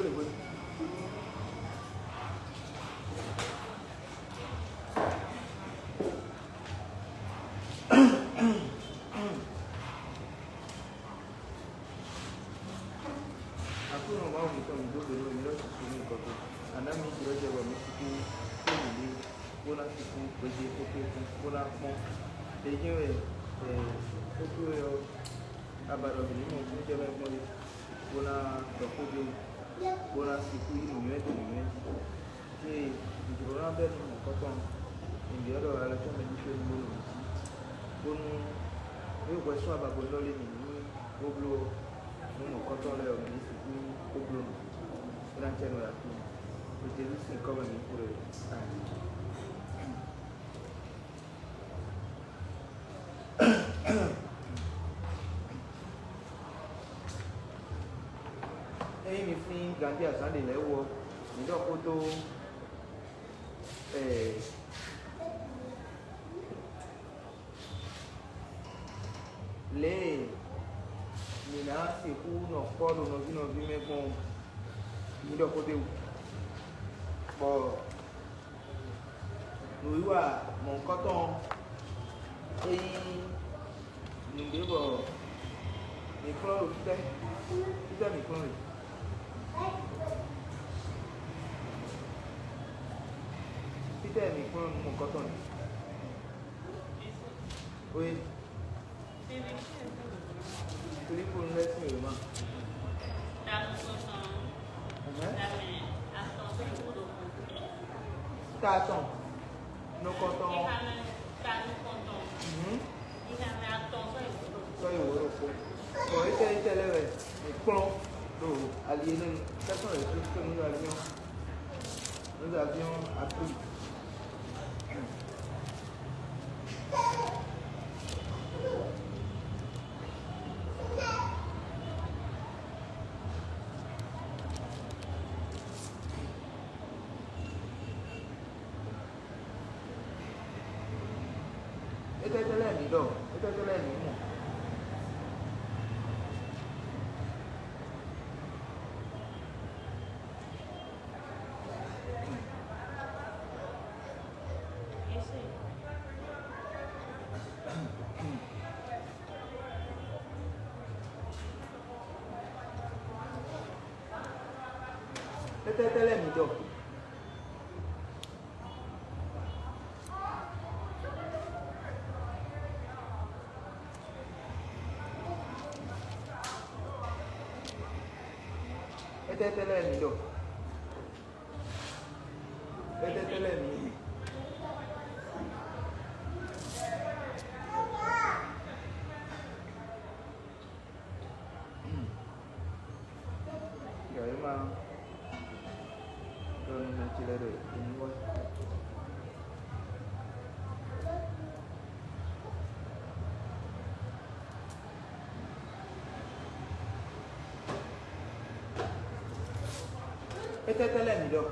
le bruit. Aku no mau kita hidup dulu ini loh sini kau tu. Anak mi kira jaga mi siku ini bona siku bagi kopi bona mo. Jadi kopi yo abaro ini mo tu jaga mo bona kopi bona siku ini ni. Jadi jujur orang ber mo kau tu. Ini ada orang tu menjadi mo. Bon yo question aba bondo le ni oblo mo kau tu le o ni siku oblo. Orang cakap aku. Jadi sih kau ni pura. Ini ni ganti asal di lewo. Ni dah foto. Le. Ni nak siku nak kau nak vi mekong. Ni dah foto. Bon, nous voyons mon coton et nous devons micro kita micro kita micro mon coton oui celui pour nous laisser le main Taton, no coton. Soy Europa. Por este leve, el clon, lo alienen, ¿qué son esos que nos avión? Nos avión aquí. Esta es la mi do, esta es la mi mo. Esta es la mi do. Este es el mi do. Este es el mi. Ya memang. Kalau nak cila deh, ini bos. Este es el mi do.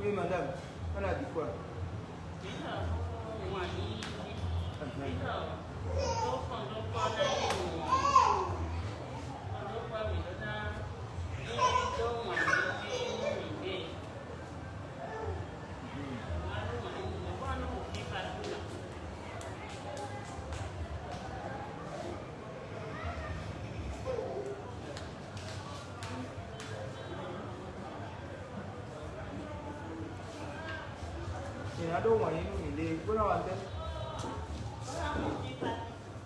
Oui, madame. On a dit quoi? Ada orang yang milih, kau nak ada?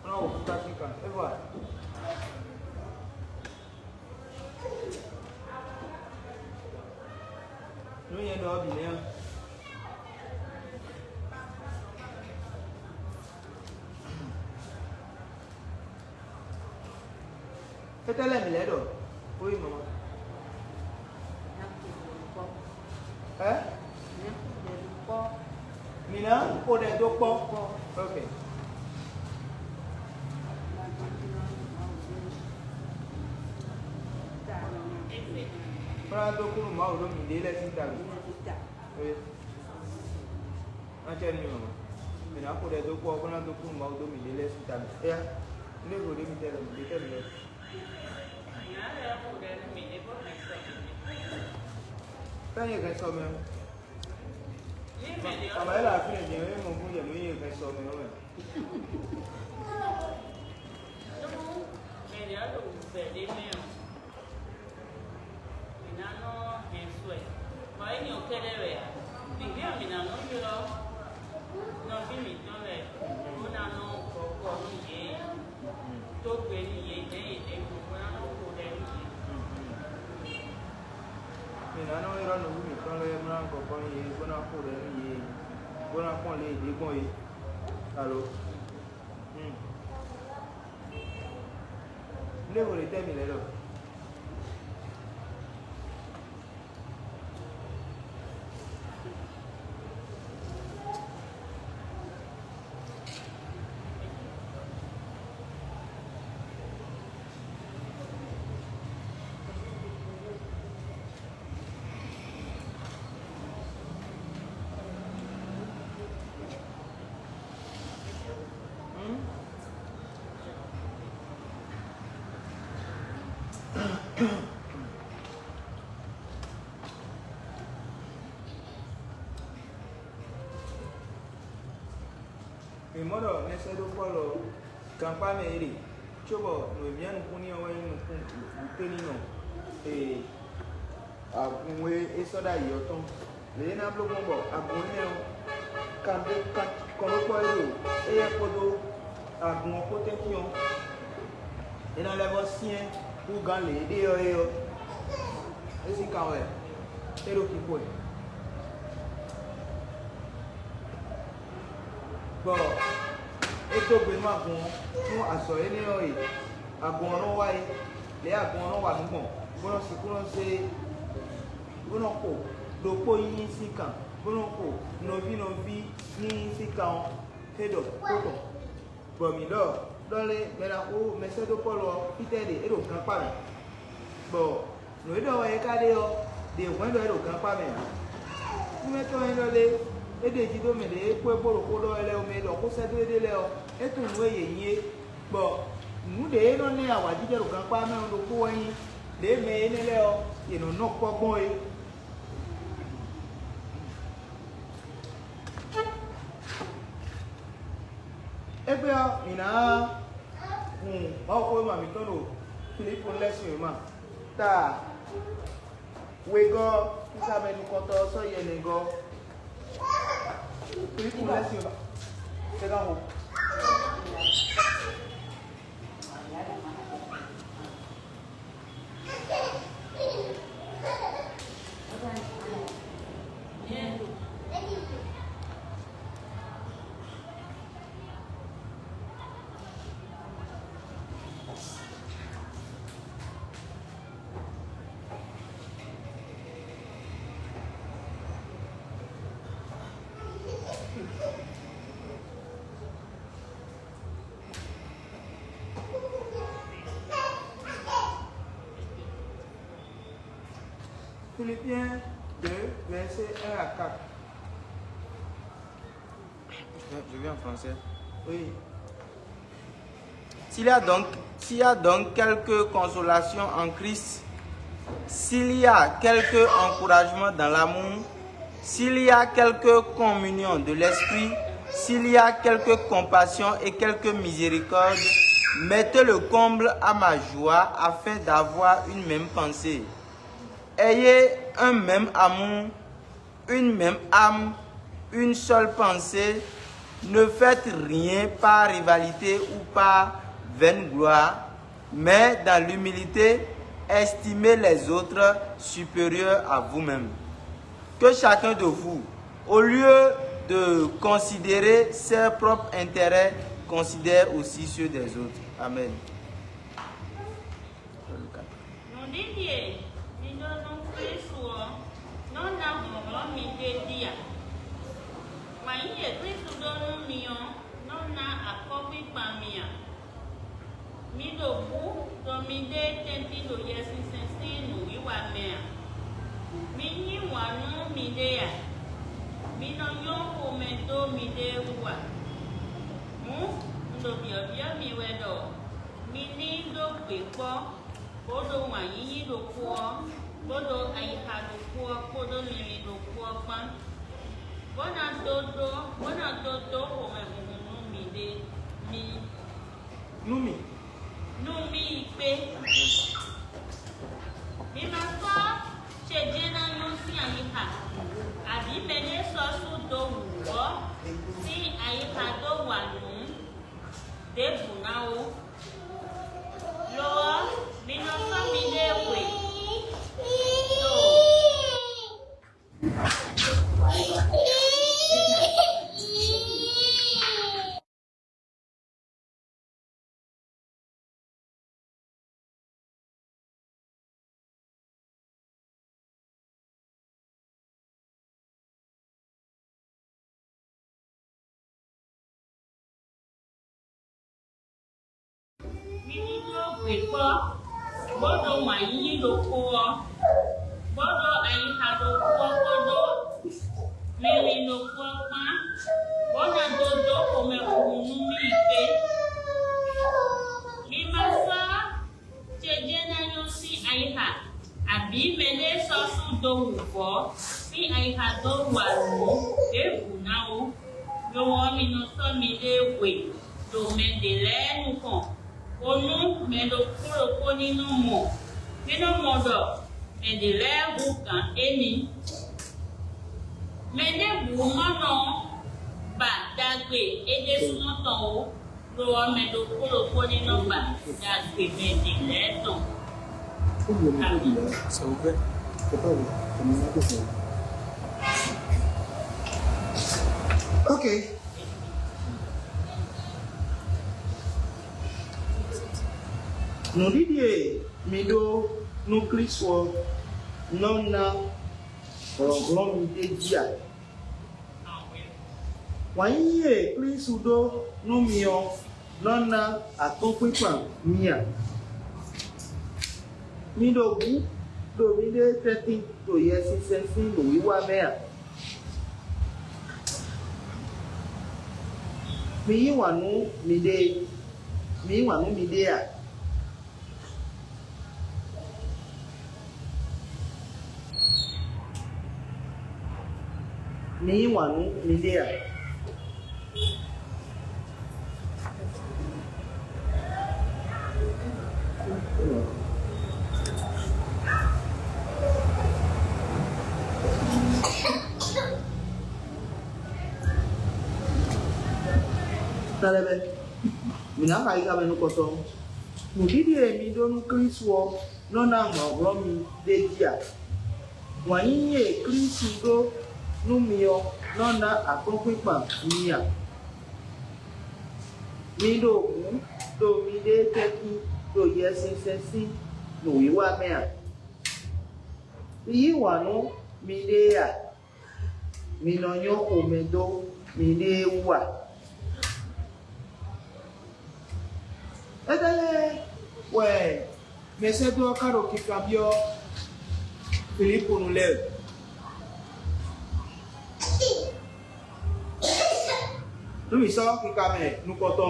Nak buka ikan, buat. Ni yang dua bini. Kita lagi milih tu, oi mama. Mina, kau dah dok okay. Kalau dok mau dok milih lagi tak? Oui. Un tel numéro. Mais après les deux fois, on a deux coups de mort dominé les citables. Et les vols de Mitel, quand il y a un sommet, ah, mais elle a fait bien, mon coup, il y a un sommet. Allô? Les volets terminés là. Et moi, je ne sais pas quand pas mais tu vois, nous viens nous punir nous tenir et à bouer et ça d'ailleurs ton les n'a pas bon à bouer quand on peut et à podo à bon côté qui ont et dans les voisins pour gagner des et c'est quand même c'est le qui peut. Bon, et tout le monde nous a sorti les abonnons les abonnons va nous bon. Bon, c'est pour nous c'est bon encore. Donc pour y ici quand bon encore nos vies ni ici quand c'est donc bon mais là dans les mais là où mais c'est de Paul Peter et donc quand pas bon nous devons regarder des points de donc pas mais nous mettons dans les et des jido me de ko eporo ko lo ele o me lo ko se do de le o e tun we yeye bo nu de no ni awa jije ro kan pa me o ko yin de me ni le o ye no no pogbon e ebe o ina ba ko ma mi tono Philip lesson ma ta we go isabe ni ko to so ye ni go Philippe laisse c'est là haut. Philippiens 2, verset 1 à 4. Je vais en français. Oui. S'il y a donc quelques consolations en Christ, s'il y a quelques encouragements dans l'amour, s'il y a quelques communions de l'esprit, s'il y a quelques compassion et quelques miséricordes, mettez le comble à ma joie afin d'avoir une même pensée. Ayez un même amour, une même âme, une seule pensée. Ne faites rien par rivalité ou par vaine gloire, mais dans l'humilité, estimez les autres supérieurs à vous-même. Que chacun de vous, au lieu de considérer ses propres intérêts, considère aussi ceux des autres. Amen. wanyi do kuo bodo aiha do kuo bodo miri do kuo pa bona dodo ho me numi de numi ipe mi ma so chejena no si aiha abi mene so su do wo si aiha do wanu de bunao lo mi no so mi de we bodo wanyi do kuo bodo aiha do kuo bodo miri do kuo pa bona dodo ho me numi ipe mi masa chejena yo si aiha abi mene so su do wo si aiha do walu e bunao yo wo mi no so mi de we do me de le nu kon onu me do kuro ko nínú modo me de le hu kan eni me de bu mono ba dagbe ede sumo ton o lo me do kuro ko nínú ba dagbe me de le ton Okay. No didie mido nucleus wo nona ọ̀rọ̀gbọ́n mi dé díà. Wàyíyè kírísùdó númíọ lọ́nà àtọ́pípà níyà. Mídògú lòmídé tẹ́tí tó yẹ sísẹ́ sí òwíwá mẹ́à. Mi yíwànú mi dé à. Mi wanu mi dé à. Talebe, mi na kai ka menu koto. Mu didie mi donu Kristo nona ngwa mi de dia. Wanyinye Kristo numio nona akpọkpịkpa miya mido okwu do mide teki do yesisesi n'owiwa mea iyi wanu mide ya minonyo omedo mide wa edele we mesedo karo kikabio Filipo nuleo Lumi sọ kíkà mẹ nukọtọ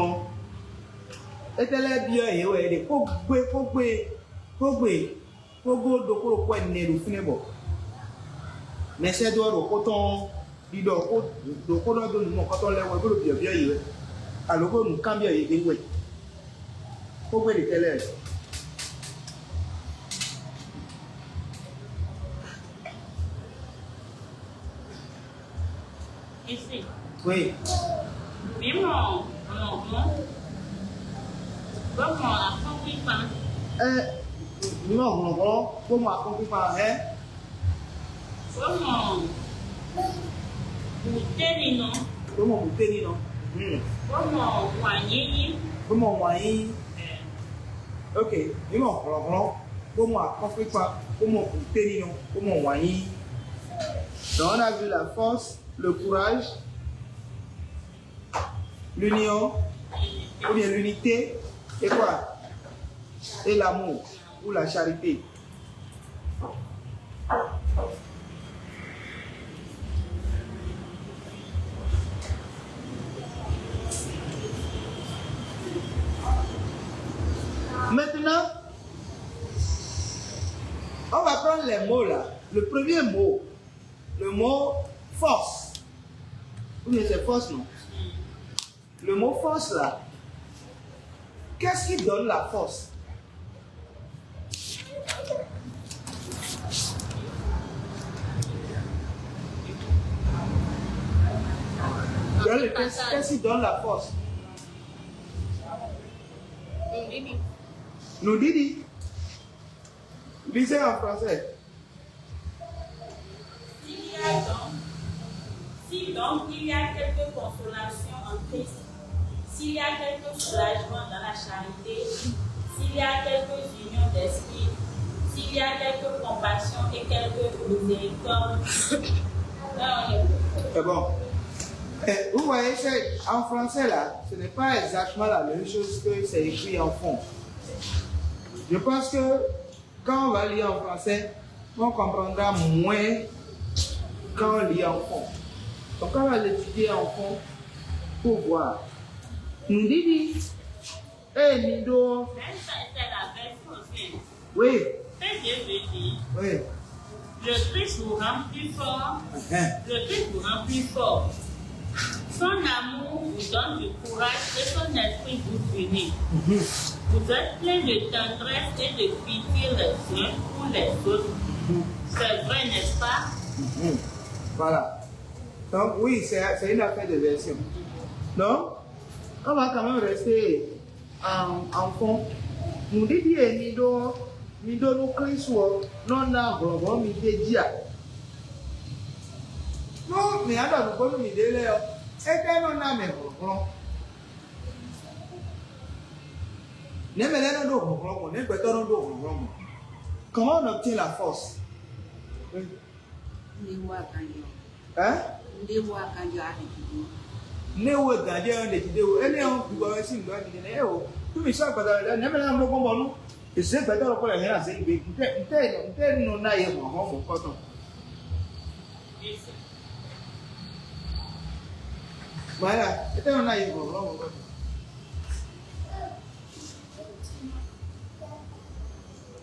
etele bia yewe de kogbe dokoro ko enne ru funebo mese do ro ko ton dido ko do ko do nu ko ton lewe bolo bia yewe aloko nu kambia ye de we kogbe de tele ici oui Vimos, vamos a compipa. No, vamos a compipa, Vamos. Butenino. Vamos butenino. Vamos guanyi. Vamos guanyi. Ok, vamos a compipa, vamos butenino, vamos guanyi. Donc on a vu la force, le courage, l'union, ou bien l'unité, et quoi? Et l'amour, ou la charité. Maintenant, prendre les mots là. Le premier mot, le mot force. Ou bien c'est force, non? Le mot force là, qu'est-ce qui donne la force? Qu'est-ce qui donne la force? Nous dit. Lisez en français. Si donc il y a quelque consolation en Christ, s'il y a quelque soulagement dans la charité, s'il y a quelque union d'esprit, s'il y a quelque compassion et quelque miséricorde, c'est bon. Vous voyez, en français là, ce n'est pas exactement la même chose que c'est écrit en fond. Je pense que quand on va lire en français, on comprendra moins quand on lit en fond. Donc on va l'étudier en fond pour voir. Nous dit, Nido. c'est la version aussi. Oui. C'est Dieu veut dire. Oui. Le Christ vous rend plus fort. Le Christ vous rend plus fort. Son amour vous donne du courage et son esprit vous unit. Vous êtes plein de tendresse et de pitié les uns pour les autres. C'est vrai, n'est-ce pas? Voilà. Donc oui, c'est une affaire de version. Donc, on va quand même rester en fond. Nous disons, nous donnons Christ, non, non, nous disons, non, mais alors, nous pouvons nous dire, et que non, non, mais bon. Comment on obtient la force? Hein? Voilà,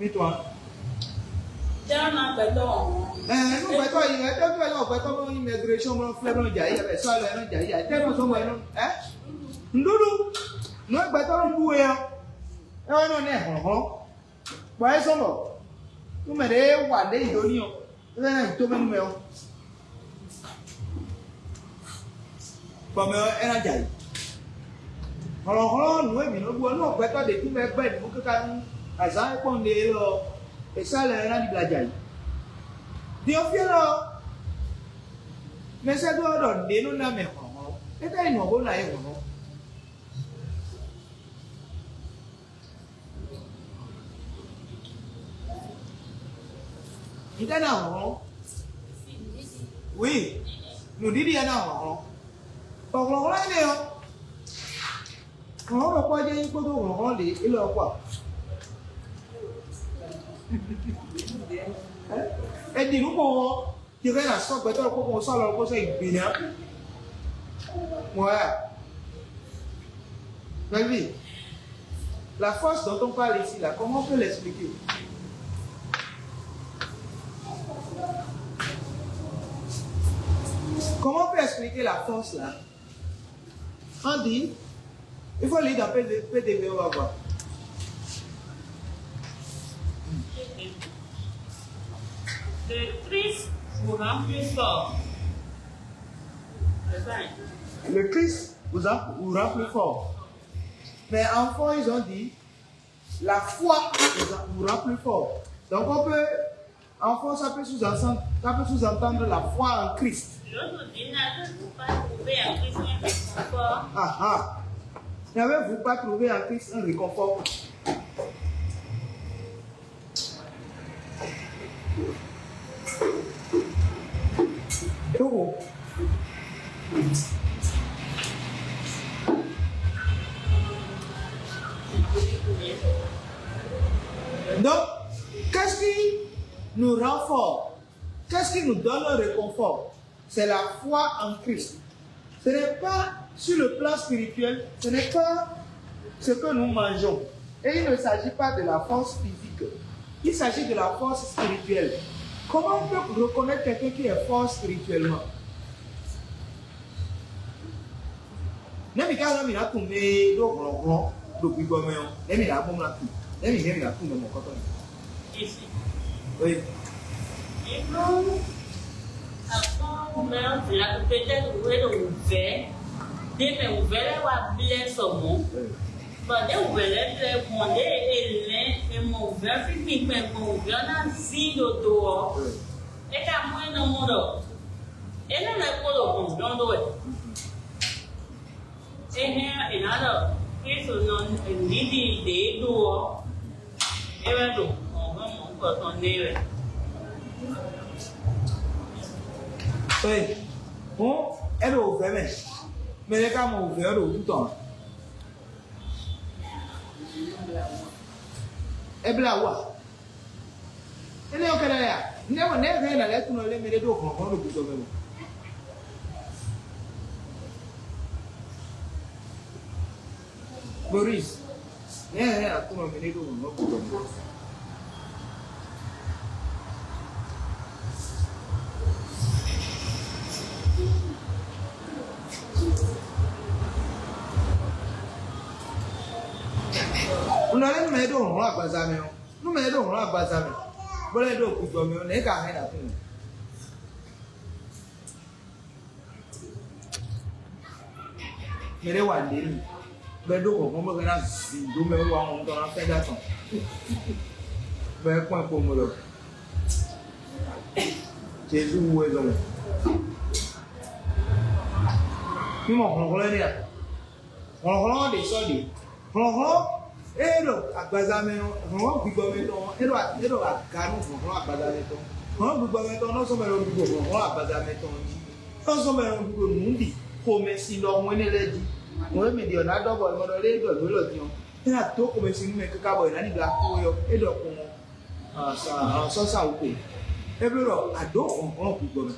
et toi? Et ça, le rang du bladjaï. Dieu fait là. Mais ça doit donner nous n'avons pas. Et là, ils n'ont pas là. Il y en a. Oui. Nous disons il y en a. Par contre, là, il y a. On va pas dire qu'il faut qu'on il y a quoi? Et dis-nous comment tu veux la sorte peut-être qu'on sort le conseil bien. Ouais. David, la force dont on parle ici, là, comment on peut l'expliquer? Comment on peut expliquer la force là? On dit, il faut lire dans PDV, on va voir. Le Christ vous rend plus fort. Le Christ vous rend plus fort. Mais enfants, ils ont dit, la foi vous rend plus fort. Donc on peut, enfants, ça peut sous-entendre la foi en Christ. L'autre dit, n'avez-vous pas trouvé en Christ un réconfort? Ah ah. N'avez-vous pas trouvé en Christ un réconfort? Oh. Donc, qu'est-ce qui nous rend fort? Qu'est-ce qui nous donne un réconfort? C'est la foi en Christ. Ce n'est pas sur le plan spirituel, ce n'est pas ce que nous mangeons. Et il ne s'agit pas de la force physique. Il s'agit de la force spirituelle. Comment on peut reconnaître quelqu'un qui est fort spirituellement? Ici. Oui. Et non, peut-être ouvert, dès que ouvert, on va bien son mot. But they were let one day and move everything when move. You're not zero door. They got more no more. And I'm like, well, don't do it. And here another case of non needy day door. Ever do. Oh, on there. Oui. Bon, elle est ouverte, mais les gars m'ont ouvert tout le temps. Eblawa. Ele o kana ya. Never na let no le mere do kon do buzo memo. Boris. Na tu no mere do no buzo memo. Una le me do ho agbaza me o. Nu me do ho agbaza me. Bo le do ku do me o, ne ka he na fun. Me le wa le ni. Be do ko mo ga na si do me wa mo do na fe da ton. Be pon ko mo lo. Jesu wo lo mo. Ni mo ho le ni a. Ho de so de. Ho Ero agbaza me won gbigbo me to ero aganu won agbaza me to won gbigbo me to no so me ro gbigbo won agbaza me to ni no so me ro gbigbo nundi ko me si lo won ni leji won me di ona dobo mo do le do lo ti on ina to ko me si ni me kaka boy na ni gba ko yo edo ko so sa uko ebero ado won gbigbo me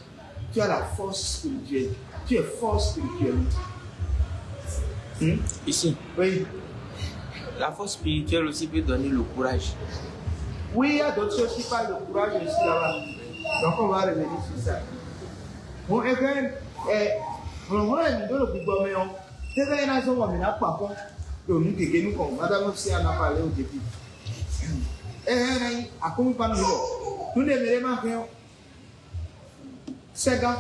tu as la force spirituelle tu es fort spirituellement Ici. Oui. La force spirituelle aussi peut donner le courage. Oui, il y a d'autres choses qui parlent de courage aussi là-bas. Donc on va revenir sur ça. Bon, et quand on va nous donner le coup de main, c'est quand il y a des gens qui n'ont pas peur. Donc nous qui nous comme madame aussi en a parlé au début. Et à quoi nous parlons nous ne devons pas faire c'est gars.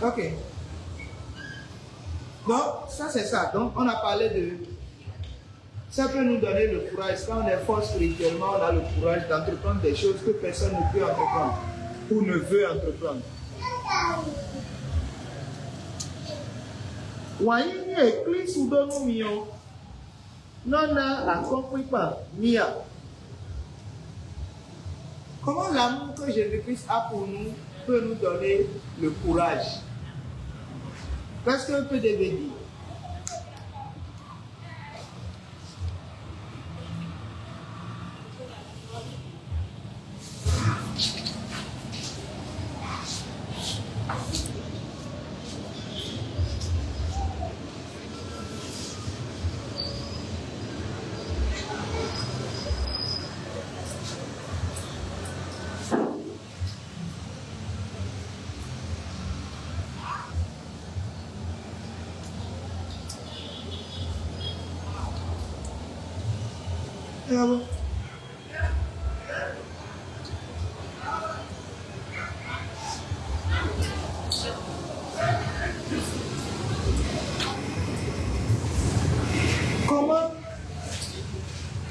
Ok. Donc, ça c'est ça. Donc, on a parlé de... Ça peut nous donner le courage. Quand on est fort spirituellement, on a le courage d'entreprendre des choses que personne ne peut entreprendre ou ne veut entreprendre. Wanyini éclipse ou dono mio. Nona accompli par Mia. Comment l'amour que Jésus-Christ a pour nous peut nous donner le courage? Qu'est-ce qu'un peu devait dire?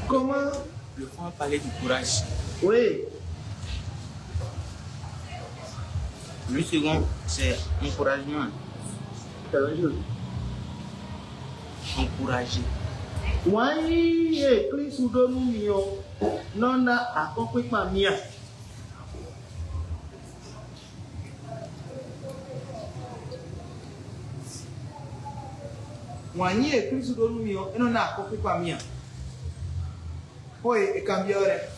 Comment Le fond a parlé du courage. Oui. Le second, c'est encouragement. Encourager. Why éclipse ou dono mio. Nona accompli par Mia. Why éclipse ou dono mio. Nona accompli par Mia. Oi, e cambiare.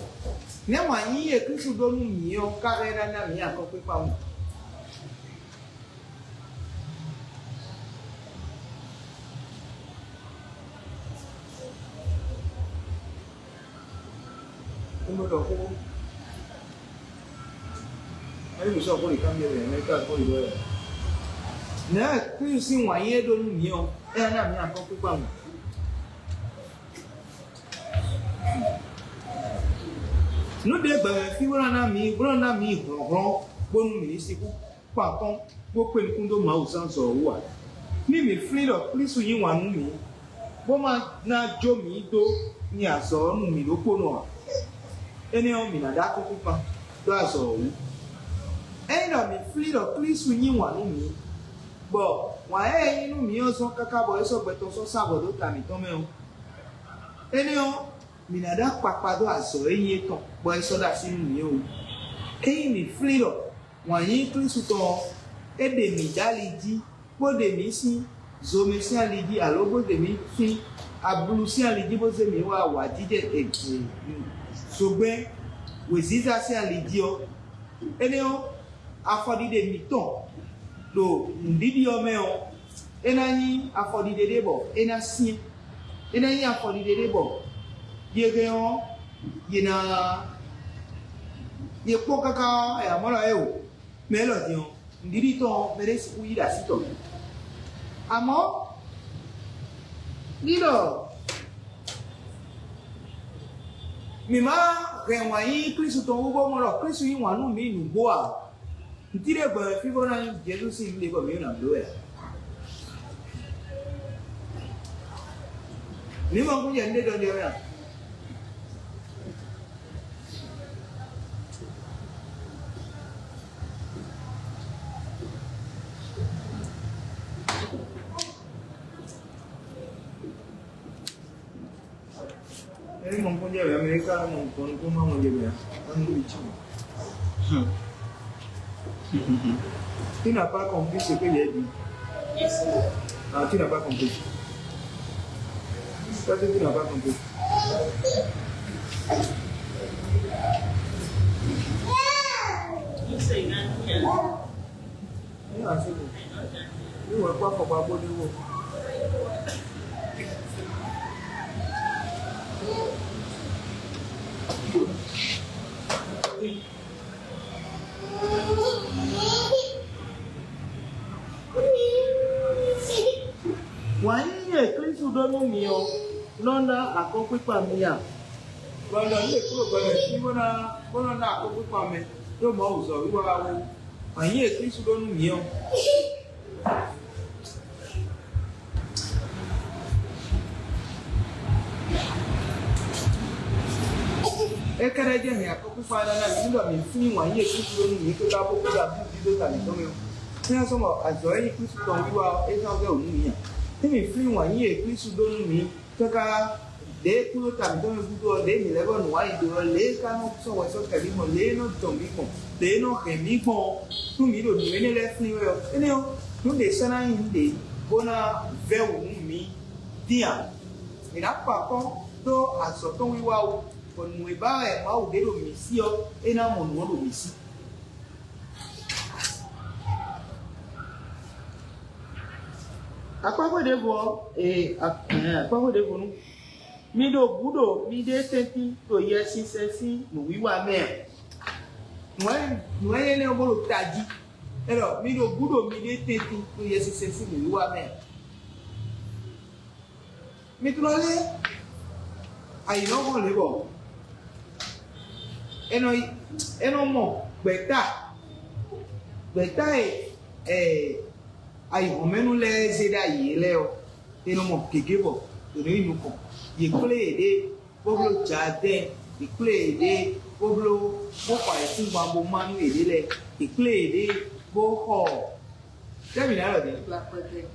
Andiamo a e Cristo dono mio, carrera na mia con quei paura. Come dopo? Ma io mi so poi cambiare, nel caso poi dove. Ne, qui si va e dono mio, e na mia con quei paura. No de ba fi wona na mi horo bonu mi siku pa kon bo pe nkundo ma o san so wa mi mi free of please yin wa nu mi bo ma na jo mi do ni aso nu mi lo pono eni o mi na da ko pa do aso wu na mi free of please yin wa nu mi bo wa yin nu mi o so kaka bo so gbe to so sabo do ta mi to me o eni o minada papado aso eye ton bo eso da sinu mi o eyin mi freedom wan yin Kristu ton ede mi daliji bo de mi si zo mi si aliji alo bo de mi fi abulu si aliji bo se mi wa jije sogbe we ziza si aliji o ene o afodide mi ton lo ndidi o me o ena yin afodide de bo ena si ena yin afodide de bo yegeon yina ye pokaka ya mala eu melo dion ndiri to meresi uida sito amo nido mima renwayi Kristo to ubo mo Kristo yin wanu mi nu boa ntire gba fi bona Jesus si le ko mi na do ya ni mo kunje nde do de ya non punya Amerika non cuma mau dia kan lucu. Tu n'as pas compris ce que j'ai dit. Yes. Ah, tu n'as pas compris. Ça tu n'as pas compris. Isso aí, né? É assim. Eu vou para o babo de novo. Wanye Kristo dono mio nonda akokwe pa mia bana le kuro bana shi bona na akokwe pa me yo mo uzo wi wa wo wanye Kristo dono mio ekere je mi akokwe pa na mi ndo mi fun wanye Kristo dono mi ko da bo ko da bi do ta mi to me o ni so mo azo yi Kristo don wi wa e so ge onu mi mi free wan ye Kristo donu mi kaka de kulo tam do mi budo de mi lebo no ai do le ka no so wa so ka bi mo le no to mi mo le no ke mi mo tu mi do ni ne le free we ene o nu de sana yin de bona ve wu mi dia ina pa ko do aso to wi wa o ko nu e ba e ma o de do mi si o ena mo no do mi si akpakwe de bo akpakwe de bo nu mi do budo mi de tenti to yesi sensi no wiwa me no ye ne obolo taji ero mi do budo mi de tenti to yesi sensi no wiwa me mi trole ayi no mo le bo eno mo gbeta ayi homenu le zeda yele o eno mo kegebo eno inu ko ye kule de boblo jade ye kule de boblo bo pa esin gba bo manu ede le ye kule de bo ho temi na lo de La pete.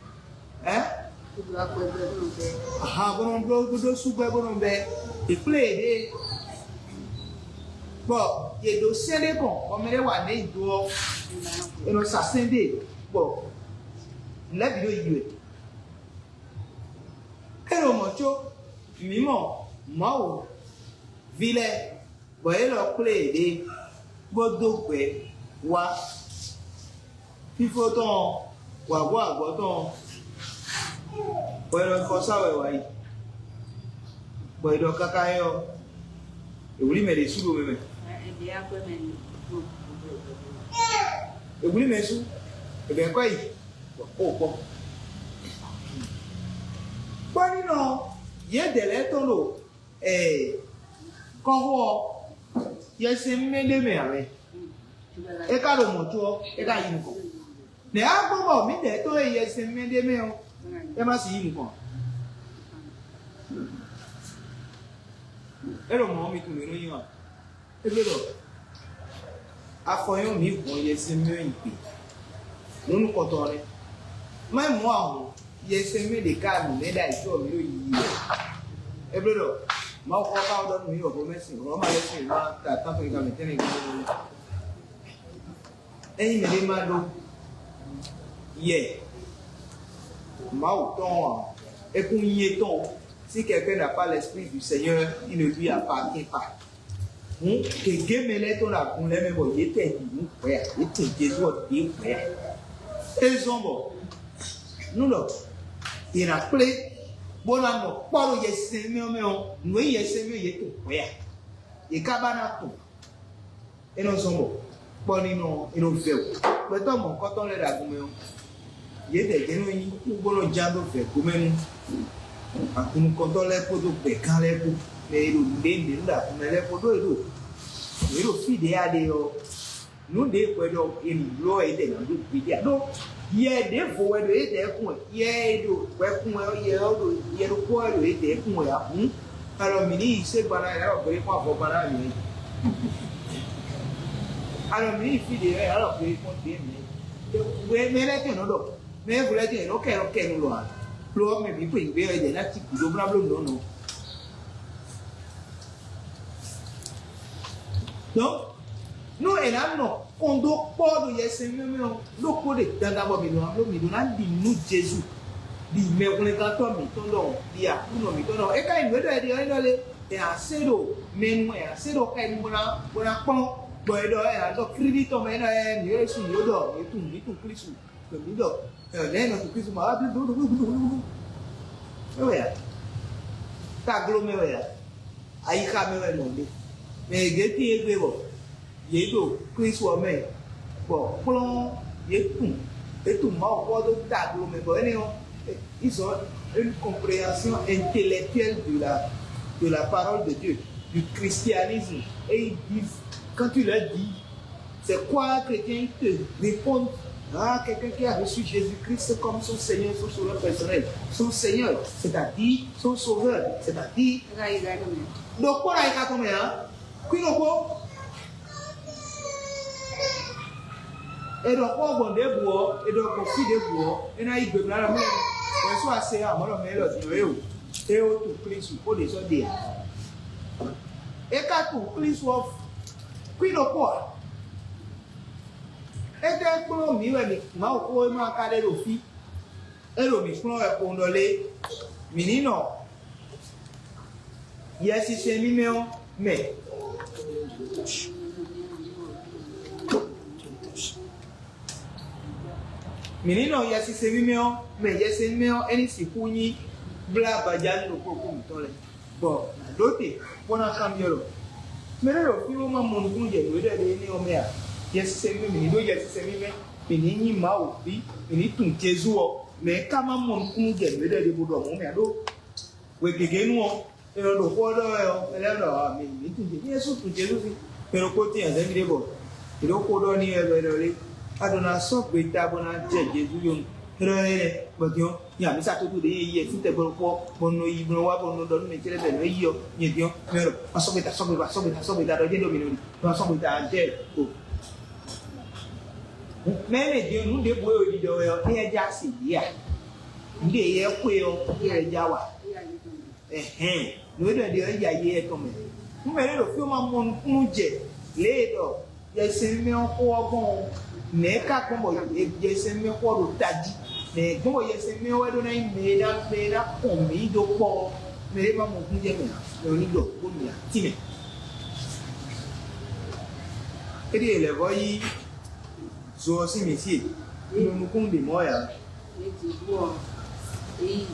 La pete no be. aha bono do sugbe bono be ye kule de bo ye do sede kon o mere wa ne ido eno sasende bo lebi do yiwe ero mocho mimo mawo Ville, voyez leur plaidé, Bodo, wa, Pifoton, Wagwa, Boton, voyez le Fossa, ouais, voyez le Cacayo, et vous lui mettez des sous, même. Et vous lui mettez sous, et bien quoi, oh, bon. Bon, non, il y a des lettres, quand il y a ces mêmes, et quand le moto, et quand il faut. Mais à quoi, mais toi, il y a ces mêmes, et ma si, et le moment où tu me réunions, et le à foyer, il y a ces mêmes, nous nous comptons. Même moi, il y a ces mêmes des cas, mais là, il faut au milieu. Et le ma ko ka do mi o bo me sin ro ma le sin ma ta ta pe ga me tene ga e me le ma do ye ma o ton et pour y ton si quelqu'un n'a pas l'esprit du Seigneur il ne lui appartient pas que gemele ton la kun le me bo ye te di mu pe e te Jésus o di pe e zombo nous là il a appelé bona no paro yese me no yese me ye to ya e ka bana to e no sombo boni no e no veo pe to mo ko to le da gume o ye de je no yin ku bolo jando fe gume nu akunu ko to le po to pe kan le po le ro de da gume le po do e ro fi de ade o nu de pe do in lo e de na do bi dia do ye de vo we do e de kun ye do we kun ye o do ye do ko do e de kun ya aro mi ni se gbara ya o pe ko gbara mi aro mi fi de ya o pe ko de mi we me le ke no do me vo le ke no ke no lo me bi pe gbe e de lati ku do bra blo no no no e na no kondo podo yese meme lo ko de danda bo mi do na di nu Jésus di me ko le ka to mi to do di a ku no mi to no e ka inwe do e di o le e a sedo menu e a sedo ka ni bona pon bo e do e a do credito me na e mi Yesu yo do e tu Kristu to mi do e le no tu Kristu ma bi do e we ya ta glo me we ya ai ka me we no le me ge ti e gbe bo ye do Kristu o me bo plon ye tu et tout ma o do ta glo me bo eni o ils ont une compréhension intellectuelle de la parole de Dieu, du christianisme. Et ils disent, quand tu leur dis, c'est quoi un chrétien, ils te répondent, ah, quelqu'un qui a reçu Jésus-Christ comme son Seigneur, son sauveur personnel. Son Seigneur, c'est-à-dire son sauveur, c'est-à-dire... Donc, quoi là, il y a combien? Qui nous quoi? Et donc, on va des bois, et donc, on fait des bois, et là, il veut la même. So I say, I'm going to make you to please you. What is your dear? Eka to please of Queen of War. Et then, follow me when the mouth or my carrier of feet. Hello, Miss Flora Pondole. Minino. Yes, it's a email. Me. Menino yasi se vimeo me yesi meo eni sikuni bla bajani no koko mtole bo na dote bona kambiolo menero fiwo ma mongunje no de ni o mea yesi se vimeo ni do yesi se vimeo menini ma obi meni tun Jesu o me kama mongunje no de bodo mo me ado we gegenu o ero do podo o elero mi tun Jesu tun Jesu si pero ko ti ande mi bo ero ko do ni e adona so gbe ta bona je Jesu yo re bodio ya mi sa to de ye ti te bo ko bono yi bono wa bono do ni tele be yi yo ye dio mero aso be ta do je do mi no no aso be ta je o me dio nu de bo yo di do yo e ja si ya nde ye ku yo e ja wa no do de ya ye to me mu me lo fi o ma mo nu je le do ye se mi o ko ogbon ne ka kombo ye se mi ko do taji ne kombo ye se mi o do na me da ko mi do po me ma mo kun je me no ni do ko mi ti me Et dit les voyez sur aussi métier. Nous comptons des moyens. Les bois. Et il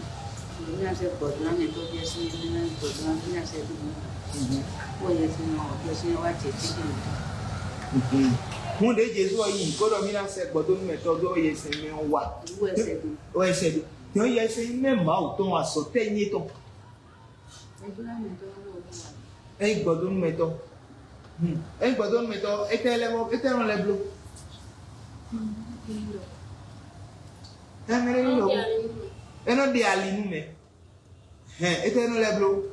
y a ces potes là, mais toi, bien sûr, il y a ces potes là, il y a ces potes. Pour les gens, les gens vont te dire. Mon Dieu, Jésus a dit, quand on a ces potes, nous mettons deux et c'est même wa. Ouais, c'est deux. Donc il y a ces mêmes mains où à sauter ni ton. Et il nous mettons. Et il nous mettons. Et dans les bleus. Et non des ali nous mais. Et dans les bleus.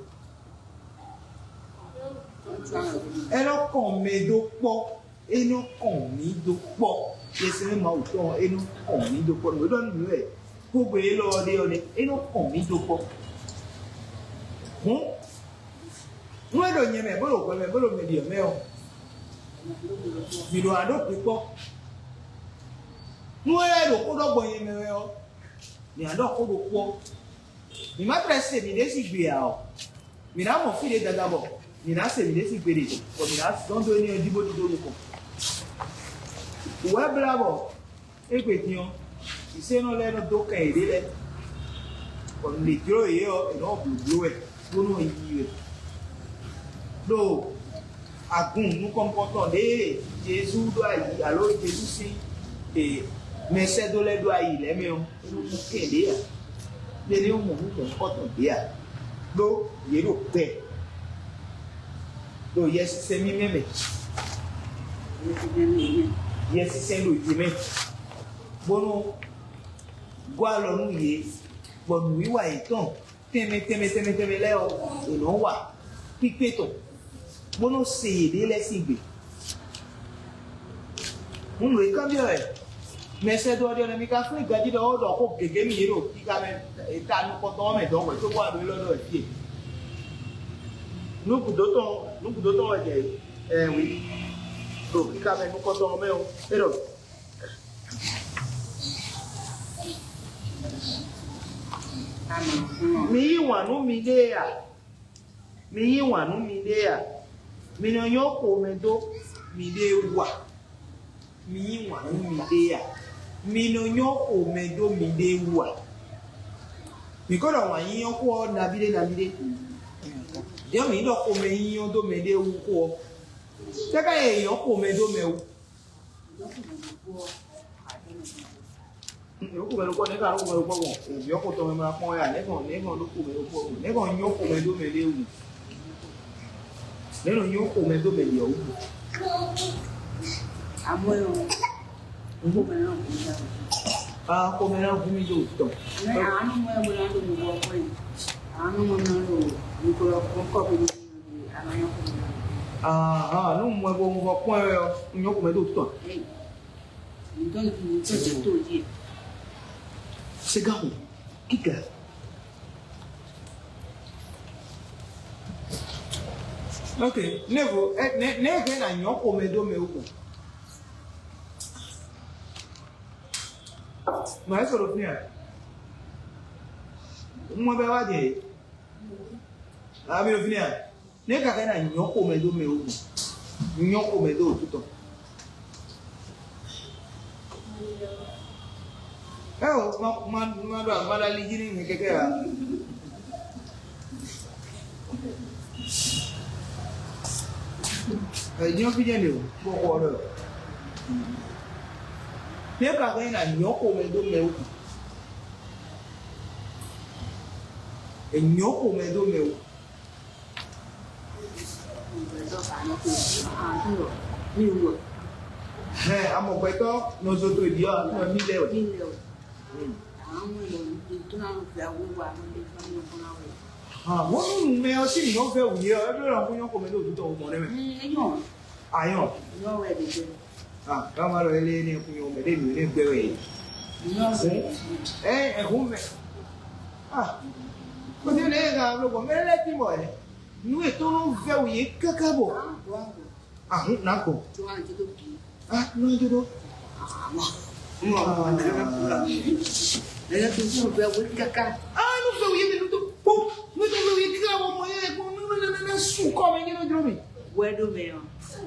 Et non comme do po. Et non comme do po. Et c'est même mains où et non comme do po. Nous donne nous eh. Pour payer l'ordre et non comme do po. Nous allons y mettre, nous me dire, mais nous doit adopter quoi? Nous allons y mettre, nous allons quoi? Nous m'a pressé, nous décidons bien. Nous avons fait des d'abord. Nous avons fait des décisions. Comme nous avons donné un dibo de dos. Ouais, bravo. Et puis, si nous avons donc un délai, comme les gros et non plus pour nous y donc, à nous nous comportons de Jésus doit y alors Jésus si mais c'est de les doit y les mais nous aider les nous nous comportons bien donc il est au paix donc yes c'est mi même yes c'est le dîme bon nous alors nous y bon nous y wa étant teme là et non wa piqué ton bon c'est aider les cibler on le cambie mais c'est doit dire mais quand il gadi dans ordre ko gege mi yero qui quand même état nous content mais donc to quoi de l'ordre pied nous d'autons oui donc quand même nous content mais et donc mi wanu mi dea mi no yoko medo mi de wa mi wanu mi dea mi no yoko medo mi de wa mi ko do wa yin yoko na bide dia mi do ko me yin do me de wu ko te ka e yoko medo me wu yoko me lo ko ne ka ro me lo ko won yoko to me ma pon ya ne kan lo ko me lo ko ne kan yoko me do me de wu ne no yoko me do me de wu Amoyo. Ngo me no. Ah, ko me na fu mi do to. Ne anu mo mo na do mo ko ni. Anu mo na do ni ko bi anu yo ko. Ah, no mo mo ko yoko me do to. Então, todo dia. Cigarro, que é? Ok, nevo, ne na nyoko medo me uko. Mas soro fia. Mo be wa de. Abi ro fia. Ne ka na nyoko medo me uko. Nyoko medo tuto. Ma ligini ni keke ya. Nyo pije leo, boko ro. Ne ka na nyoko medo me uko. Nyoko medo me uko. Amọ̀pẹ̀tọ́ lọ́sọ̀tò ìdí ọ̀nà nílẹ̀ ọ̀. Wọ́n ń mẹ ọtí ìyàn fẹ́ òye ọ ẹgbẹ́ ìrànkún yàn kò mẹ́lẹ̀ òtútọ̀ ọmọ rẹ̀ mẹ́. Àyàn. Káwọn máa lọ ilé ní ẹkùn yàn mẹ́lẹ̀ ìlú ní gbẹ̀rẹ̀ yìí. Ẹ̀kún mẹ́. Kò tí ó lè ga lọ́gbọ̀n mẹ́lẹ̀ tí mọ̀ ẹ̀. Inú ètò ló ń fẹ́ òye kákábọ̀. Àhún nàkọ̀. Não ajudou. Não foi o Ian, não tô. Não foi o Ian que a mamãe é com não suco, mas não deu bem. Wedo me.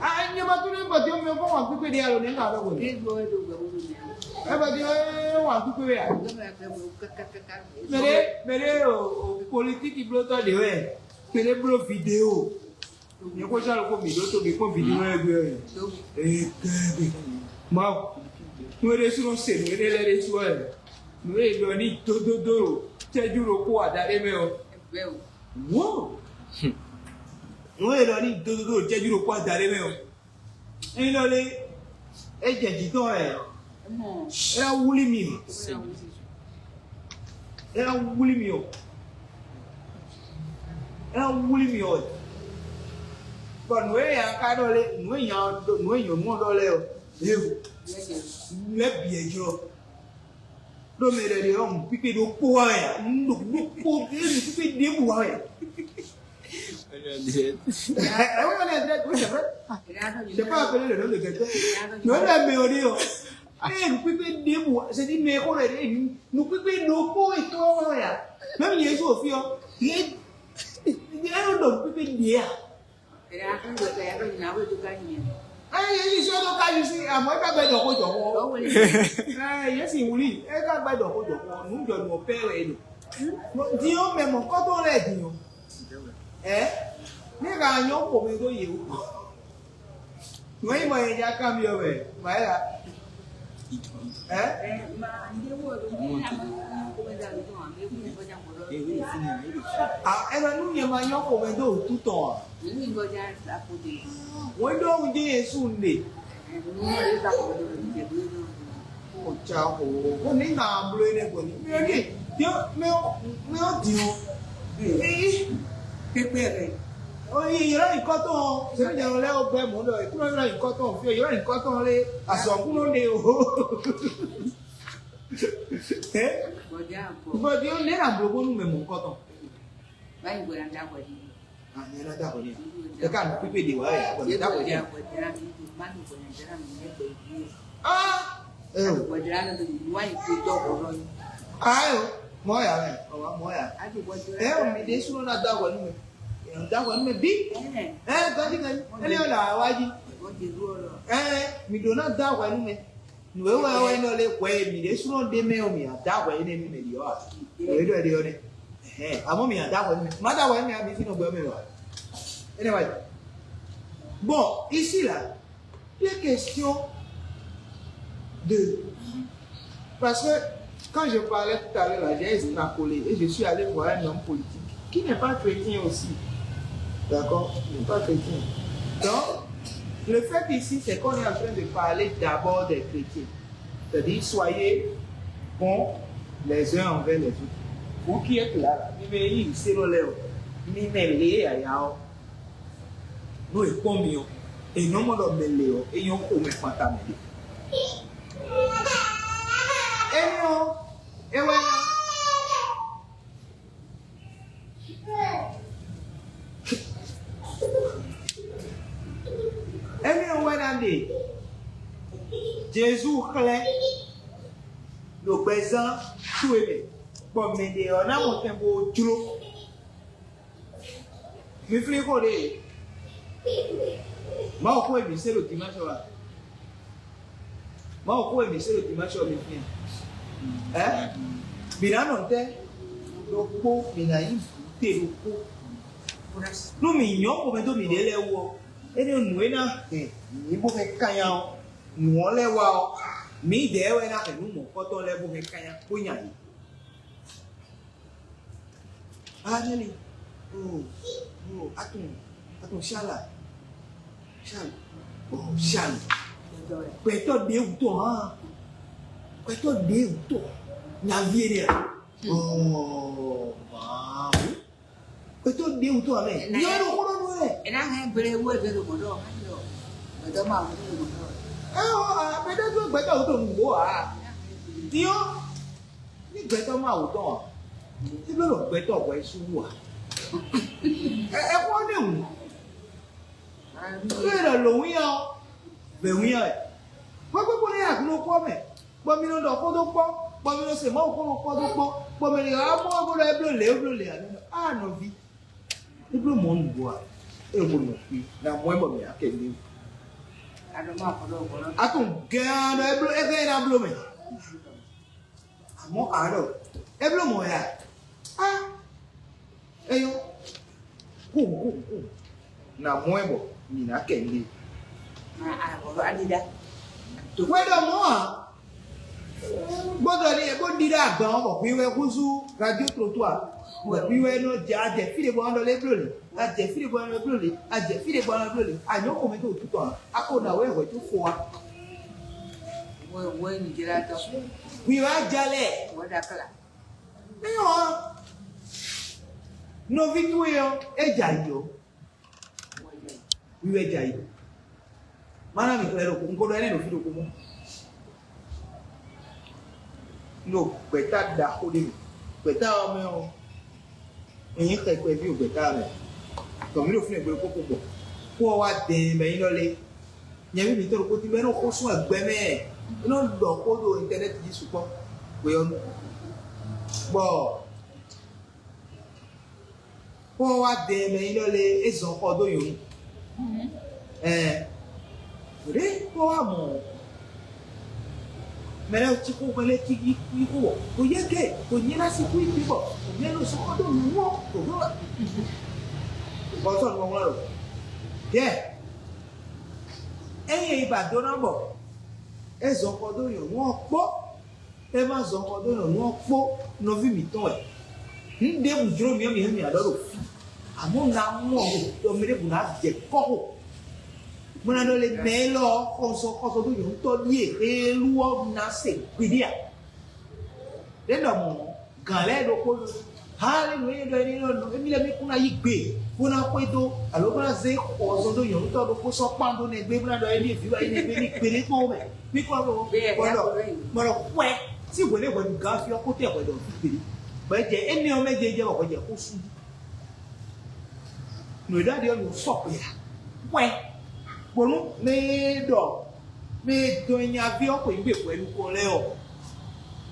Ah, you want to remember the only one who could hear on another one. Big wedo me. Everybody want to go here. Mere o politique bloto de we. Mere blo vidéo. Ni ko sa ko mi do to bi ko vidéo e. Ma no re su no se no re le su e. No e do ni do. Tejuro ko adare me o. Wow. No e do ni do tejuro ko adare me o. En lo le e je ji to e. Era wuli mi. Era wuli mi o. Era wuli mi o. But no e ya ka do le, no e yan mo do le o. Le bi ejo. Do me re re o pipe do po wa ya. Ndo po e ni pipe de bu wa ya. I want to address what c'est pas appelé le nom de quelqu'un. Non, la mélodie. Eh, nous pouvons dire, c'est dit, mais on est nous pouvons nous pour et toi, même les autres filles, il y a un autre peut dire. Ah, il y a un cas ici, à moi, pas de quoi de ah, yes, il voulait, elle a pas de quoi de nous, de nos pères et nous. Disons, mais mon quand on l'a dit, eh, mais gagnons pour me donner. Moi, il y a quand même, voilà. Ah, elle a nous y a maillot pour me donner tout le temps. When do we get soon? Oh, ciao. On est dans le bleu et le bonnet. Mais oh, il y a un coton. C'est un peu là au bas monde. Il y a un coton. Il y a un coton là. À son coup, on est au. Eh? But you need a blue one, mon coton. Ah, il y a d'accord. Le cas de piper des ouais. Ah! Ah! Moi, on me dit sur la d'accord. D'accord, mais big. Quand elle est là, Wadi. Me do not doubt when me. No, I know the way me. There's no demon me. That way, name me. You are. We do it. I'm on me. That way, mother, when I have been no anyway. Bon, ici là, il est question de. Parce que quand je parlais tout à l'heure, j'ai extrapolé et je suis allé voir un homme politique qui n'est pas chrétien aussi. D'accord? Il n'est pas chrétien. Donc, le fait ici, c'est qu'on est en train de parler d'abord des chrétiens. C'est-à-dire, soyez bons les uns envers les autres. Vous qui êtes là, c'est le nous est combien et non mon homme léo et yon comme fantasme. Et non, et ouais. Et Jésus clair le présent tout aimé. Bon, mais on a monté un beau trou. Mais flico de. Ma ko e mi se lo dimanche wa. Ma ko e mi se lo dimanche o mi fi. Bina no te lo po bina yin te lo po. No mi yan ko me to mi de le wo. E ni nu e na ni bo fe kan ya o. Nu o le wa o. Mi de we na ke nu mo ko to le bo fe kan ya ko yan yi. Ah neli. Oh, atun shala. Oh, Charles. Questo Dio, ah. Questo Dio. La vie. Oh, wow. Questo Dio, a me. Io non conosco. E non è per voi per lo modo. Vedo ma vedo questo un po' ah. Dio. Ni questo ma auto. Ti lo questo questo qua. E quando Pero lo wíyọ bẹ̀ wíyọ ẹ̀ wọ́n gbogbo ní àgbélò pọ́ mẹ́ gbọ́mi ló dọ̀ kó tó pọ́ gbọ́mi ló sì mọ́ òkú pọ́ tó pọ́ gbọ́mi lè wá mọ́ ọgbọ́dọ̀ ẹbí olè àná àná bí ẹbí mọ́ ń bọ̀ e wo no fi na mo e bo mi akende Adoma ọ̀pọ̀lọpọ̀. atun gan no e be na blo me amo aro e blo mo ya eyo ku na mo e bo mi na akende Ọ̀rọ̀ Adida. to wedo mo gbọ́dọ̀ ni e bo dira gan bo pi we kuzu radio trottoir we pi we no ja je fi de bo ndo le blole a je fi de bo ndo blole a je fi de bo ndo blole a yo ko me to tuto a ko na we to fo wa Wọ́n ní jẹ́ra tọ́. wi wa jale Wọ́n dá kọ́lá. yo no vi tu yo e ja yo wi we ja yo mana mi klero ko ngodo ene no fi do ko mo no beta da ho de beta o me o eyin ke pe bi o beta me to mi lo fun egbe koko bo ko wa de me yin lole yen mi to ko ti me no ko sun egbe me no lo ko do internet ji supo we o bo ko wa de me yin lole ezon ko do yo re ko wa mo mẹ́rẹ́ tí kò gbẹ́lẹ́ tí ikú wọ̀ kò yẹ kẹ́ kò ní lásìkò ìdìbò kò ní ẹnu sọ́kọ́dọ̀ wọ́n kò gbọ́ bọ́sọ̀ ni wọ́n rọ̀ yẹ ẹ̀yìn ìbàdàn náà bọ̀ ẹ zọkọ̀dọ̀ yàn wọ́n pọ̀ ẹ má zọkọ̀dọ̀ yàn wọ́n pọ̀ nọ́fì mi tán ẹ̀ ń dé bùdúró mi ẹ̀ mi àdọ́rọ̀ fi àmọ́ ńlá mú ọ̀ ọmọdé bùnà jẹ kọ́kọ́ muna dole melo koso do yo to die eluo na se kwidia dendo mo gale do ko hallelujah do ni no emile mi kuna yigbe kuna ko to alo bra ze koso do yo to do ko so pando ne gbe muna do ni fi wa ni gbe ni pere to me mi ko lo mo lo kwe ti wele bo ni ga fi o ko te ko do fi pere ba je eni o meje je ko je ko su no da de o so pe kwe Bonu me do nya bi o pe ngbe pẹ̀lú ko le o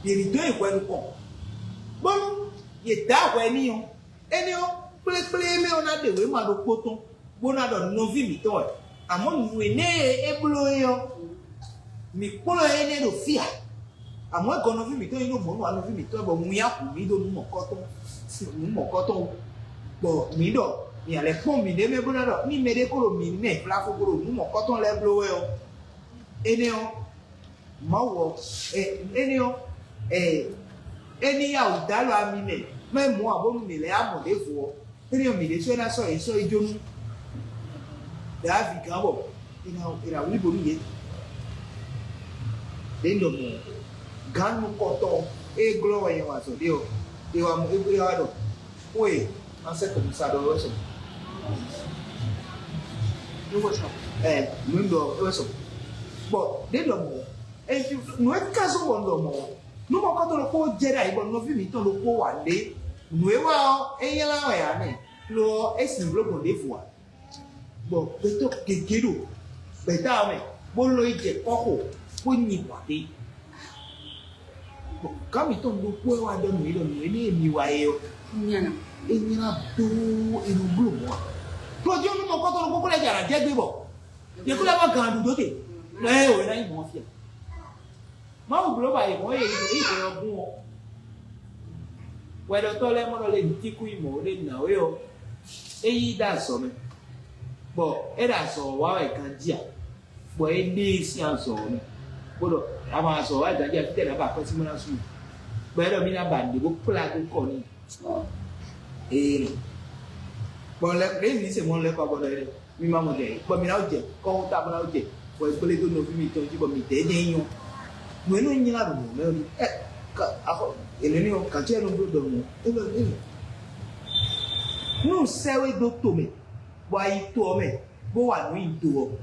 yeri do e pẹ̀lú ko bonu ye da wa eni o ple me ona de we ma do poton bona do no vi mi to àmọ́ nu ene e blo yo mi polo ene do fia àmọ́ go no vi mi to ino mo no vi mi to bo mu ya ku mi do nu mo koton bo mi do mi ale pon mi de me bona do mi me de ko mi ne fla fo ko nu mo koton le blowe o ene o ma wo ene o eni ya o dalo ami me me mo abonu mi le amo de fo ene o mi de so na so ijonu da fi kan bo ina wi bo mi ye de ndo mo gan mo koton e glo wa yen wa so de o e wa mo e wa do we an se ko sa do so Mundo eso. But they don't know. And if no caso wonder more. No more cut on the Jedi, but no film to look one day. Nueva, Ayala, I no, a simple one day for. But they took the kiddo. But damn it, Bolo Jet Coco, when you want it. But come to look where I don't need any new way. In your do in blue. But you know, got on the Cocola, Jet Bible. You could have a gun to do it. No, I won't fear. Mount Global, boy, whether Tolemon or Tiku more than now, that's on. But that's all why I can't hear. But it is answer. But I'm so I get about Cosimo. But I mean, about the book pull out the corner. Bon, let me say one leg about it. Mi mama de, but me now je, ko ta ba now je. For e pele to no fi mi to ji bo mi de de yun. Mo no yin la do mo me ka ako ele ni o kan je no do mo. E lo ni. No se we do to me. Bo ai to me. Bo wa no yin to o.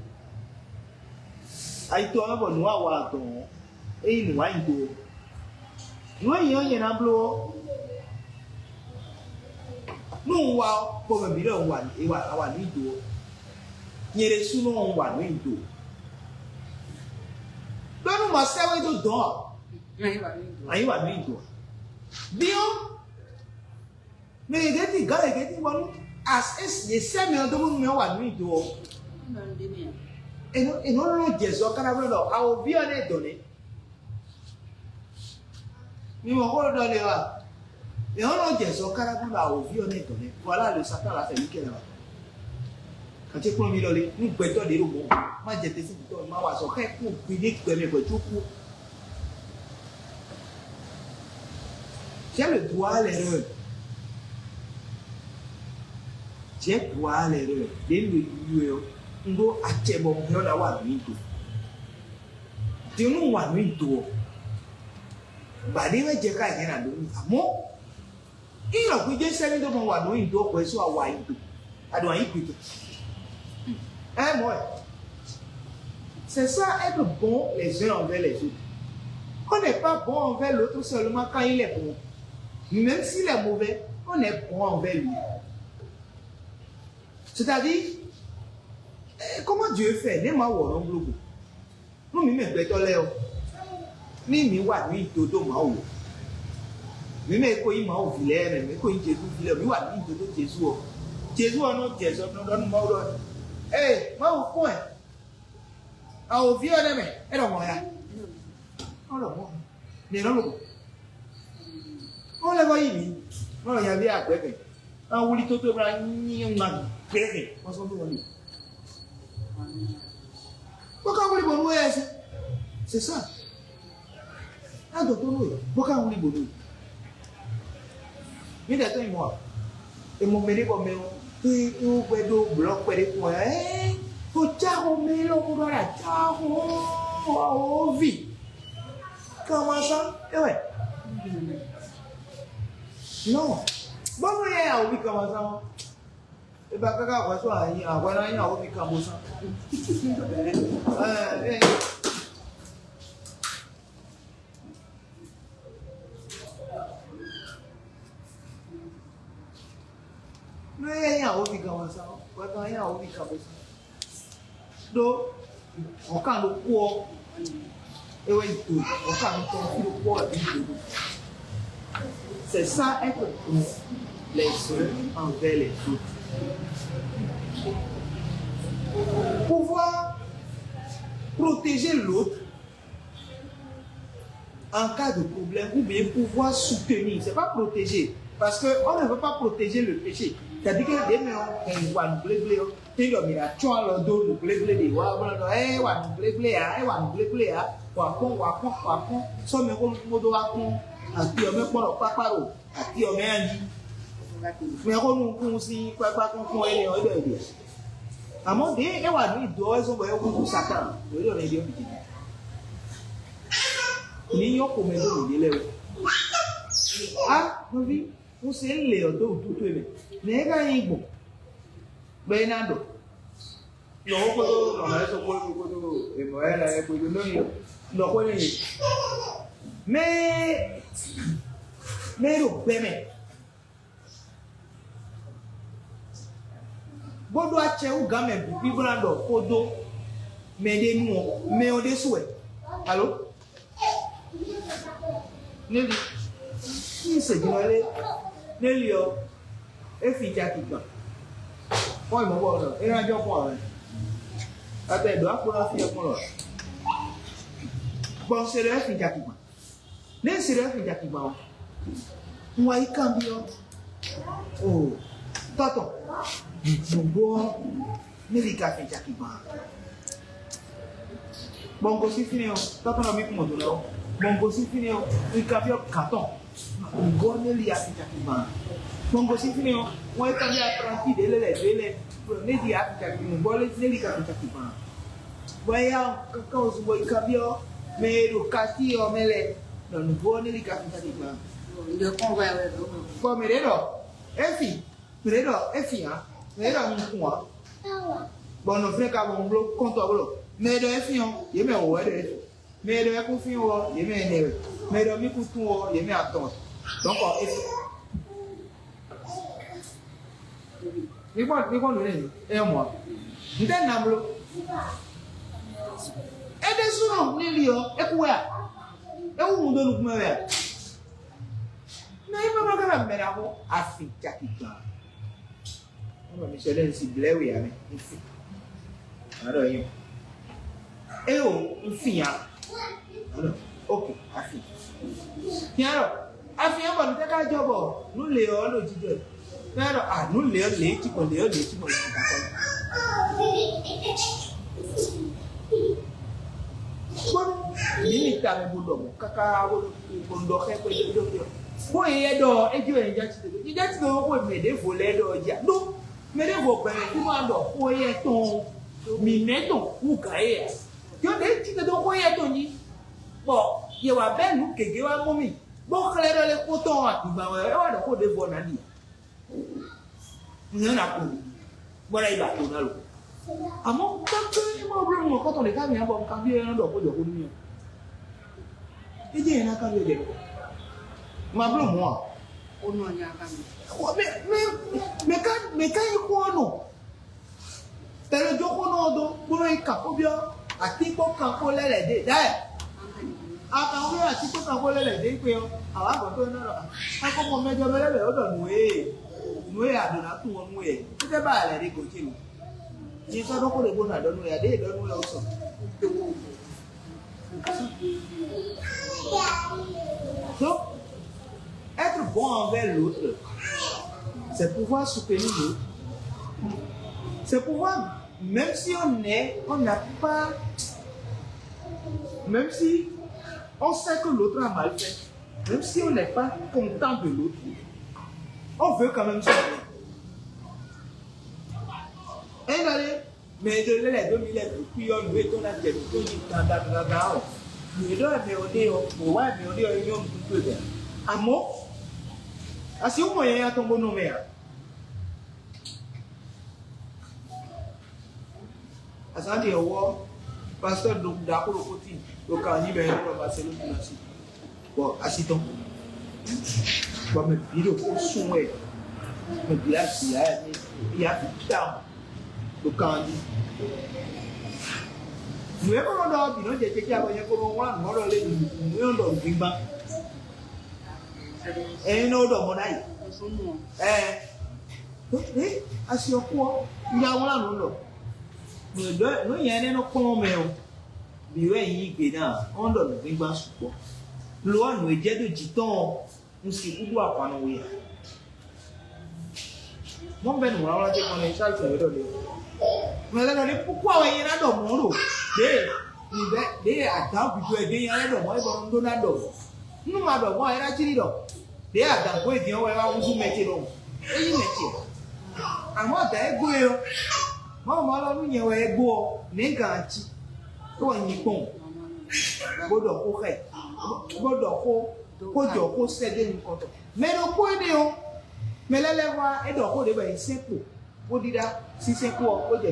Ai to me bo no wa to. E ni wa yin to. No yin na blo. No wa bo me bi lo wa e wa ni do. Nyere suno wa no yin to. Don't must say to door. Aí vai vindo. Viu? Me get it, got it, one. as esse semi do mundo wa nu do e no lo jesu kana bro a o bi one do ni mi mo ko do le wa e o lo jesu kana bro a o bi one do ni voilà le satan la fait niquer là quand tu prends mi lo le nu gbe to de ro mo ma je te si to ma wa so ke ku bi ni gbe me gbe tu ku j'ai le droit à l'erreur. J'ai le droit à l'erreur. Dès le lieu, on doit acheter bon pion à voir lui tout. Tu nous vois lui tout. Bah, dis-moi, j'ai qu'à y aller. Amo, il a pris des semaines de mon voir lui tout pour soit voir tout. À doit y plutôt. Hein, moi. C'est ça être bon les uns envers les autres. On n'est pas bon envers l'autre seulement quand il est bon. Même s'il est mauvais, on est bon envers lui. C'est-à-dire, comment Dieu fait? Ne m'a pas dit. Nous, nous, nous, on le voit ici. On y avait à Québec. On voulait tout le monde. On s'en fout. Pourquoi vous voulez bonheur? C'est ça. Un docteur, pourquoi vous voulez bonheur? Mais d'ailleurs, moi, et mon mère, comme moi, tu es au bloc, tu es au bloc, tu es au bloc, comment ça? Eh ouais. Non. Bon, il y a un comment ça? Et bien, quand on voit ça, il y a un comment ça? Non, il y a un comment ça? Quand il y a un comment ça? Donc, on quand le poids, et oui, on quand le poids, c'est ça être bon les uns envers les autres. Pouvoir protéger l'autre en cas de problème ou bien pouvoir soutenir. Ce n'est pas protéger. Parce qu'on ne veut pas protéger le péché. C'est-à-dire que dès que nous avons blé, il y a un dos de blé, àti ọmọ pọ̀rọ̀ pápárò àti ọmọ ẹ̀yìn mẹ́kọ́ nù kún sí pápá kún ẹni ọdọ̀ èdè àmọ́ dé ẹwà ní ìdọ́ ẹ̀sọ́gbọ̀ ẹ̀kún fún sátán lórí ọ̀rẹ́ ìdí ọ̀pìtì ní yọ́kù mẹ́lò ìdílé o a wọ́n fi ń ṣe ń lè ọ̀dọ́ òtútù ẹ̀mẹ̀ ní ẹ̀ka yìí gbọ̀ gbẹ́ iná dọ̀ lọ́wọ́ kó tó ọ̀nà ẹ̀sọ́ kó tó ẹ̀mọ̀ ẹ̀rọ ẹ̀kọ́ ìgbẹ́ lóyìn lọ́kọ́ lẹ́yìn mais le paiement. Bodo a tché ou gamme biblando kodo mais des mots mais on des souhaits. Allô? Nelly, qui se dit allez? Nelly oh, et fille qui va. Moi mon bon, et un jour quoi? Attends, doit pour la fille pour l'autre. Bon, c'est le fille qui va. Nem será filha que mal. Aí cambiou. Oh, Tato. Não vou. Nem ligar filha que mal. Bom, você fineu. Tato não me incomodou não. Bom, você fineu. E cambiou cartão. Não vou nem ligar filha que mal. Bom, você fineu. Aí cambiou a tranquila ele. Nem ligar filha que mal. Não vou nem ligar filha que mal. Vai a causa vai cambiou. Meio castillo mele. Non, non può ne ricapitare. Io come Come vedo? Efi, vedo, Efi, ah. Vedo un qua. Bon, non frega un blocco conto blocco. Vedo Efi, io mi ho vedere. Vedo e confio, io mi neve. Vedo mi cutuo, io mi atto. Donc Efi. Mi quando ne è mo. Ndè namblo. E nessuno nell'io, e qua. É o mundo no como é. Nem para pagar a merda, a ficha que dá. Michel est si blé oui avec une fille. Alors il et oh une fille alors ok a fille. Tiens alors a fille on va nous job nous léo le dit alors ah nous léo les qui qu'on léo les qui qu'on bon ni ta me bodo kaka bodo ke ko do ko ye do e ju en ja ti do ko me de volé do ja do me de vo pe ti ma do ko ye ton mi ne ton u ka ye yo de ti do ko ye ton ni bo ye wa be nu kege wa mo mi bo kle do le ko ton igba wa do ko de vo na ni ni na ko bo la iba to na lo àmọ́ kákẹ́ máa bẹ̀rẹ̀ wọn kọ́tọ̀ lè káàmì àbọ̀ nǹkan bí ẹran dọ̀kọ́ jọ̀kọ́ ní ẹ̀ ẹjẹ́ ìrìnà káàmì ẹ̀dẹ̀ máa bẹ̀rẹ̀ mọ́ à ó náà ní akámi mẹ́ká ikú ọ̀nà tẹ̀lẹ́jọ́kọ́ náà dọ́ gbọ́nà ìkàkọ́ bí àtíkọ́ kankọ́ lẹ́lẹ̀dẹ́ dáẹ̀ àkàkọ́ àtíkọ́ kankọ́ lẹ́lẹ̀dẹ́ pé àwọn àgbàtọ́ náà akọ́kọ́ mẹ́jọ mẹ́lẹ́lẹ̀ ọ̀dọ̀ nùwé àdùnnà tún wọn mú ẹ̀ títẹ́ bá àlẹ́ rí gòkè lù ni ça donc les bonnes donne ya des donne là aussi donc être bon envers l'autre c'est pouvoir soutenir l'autre c'est pouvoir même si on n'a pas même si on sait que l'autre a mal fait même si on n'est pas content de l'autre on veut quand même soutenir. Mais de l'année 2000, puis on veut qu'on a des choses qui sont dans le dos, mais on est au ouais, mais on est au yom tout peu. Amo, asi au moyen à ton bon nom. Asante au pasteur d'accord au côté, au cani ben on va se le financer. Bon, asiton. Bon, mais biro au souhait. Mais bien il y a tout ça. Le candy. Nous avons d'or, nous avons dit qu'il y a un peu de temps. Et nous avons dit, assis au coin, il y a un peu nous y a un peu on donne le bimba support. Loi nous est de giton, nous sommes où à Panoïa. Mon ben, on va dire qu'on est chargé de mais là, pourquoi il y a un monde des attentes plutôt aider un homme, et bon, Donado. Nous m'avons moi, elle a tiré donc. Des attentes, oui, on va vous mettre donc. Et il met à moi, t'as égoué. Moi, nous y a un égou, n'est qu'un petit. Toi, on y pond. Bodo, ok. Bodo, Bodo, céder une compte. Mais le point de mais là, les voix et donc, on est simple. On dit là, si c'est quoi, on dit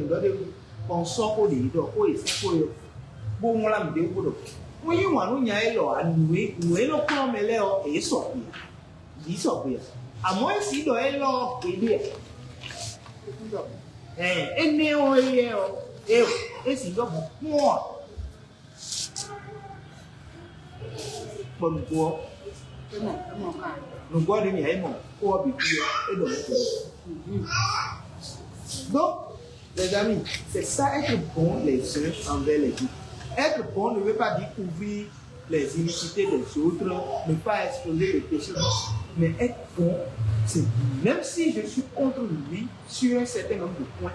on sort au lit, donc on est simple. Bon, on l'a mis au bout. Oui, on y a là, nous, le plan, mais là, et sortir. Dis sortir. À moins si l'on est là, et bien. Et néo, et si l'on moi. Bon, quoi. Nous voyons les miens, pour habituer et donc. Donc, les amis, c'est ça être bon les uns envers les autres. Être bon ne veut pas dire couvrir les initiés des autres, ne pas exposer les péchés, mais être bon, c'est même si je suis contre lui sur un certain nombre de points,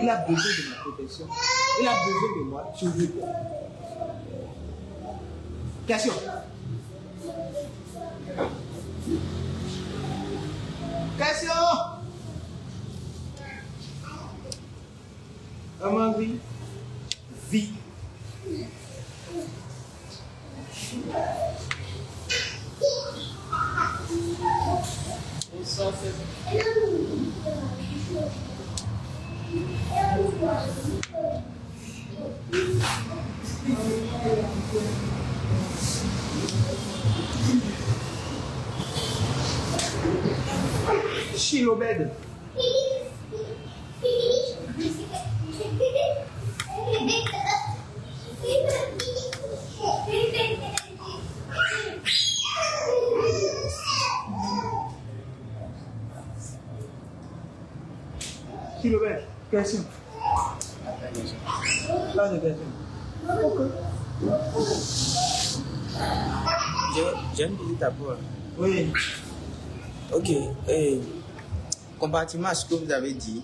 il a besoin de ma protection, il a besoin de moi, je réponds. Question. Question. Comment vie? Vie. Chilobed. kilomètres. Question. Là, de question. Ok. J'ai une petite apport. Oui. Ok. Comparativement à ce que vous avez dit,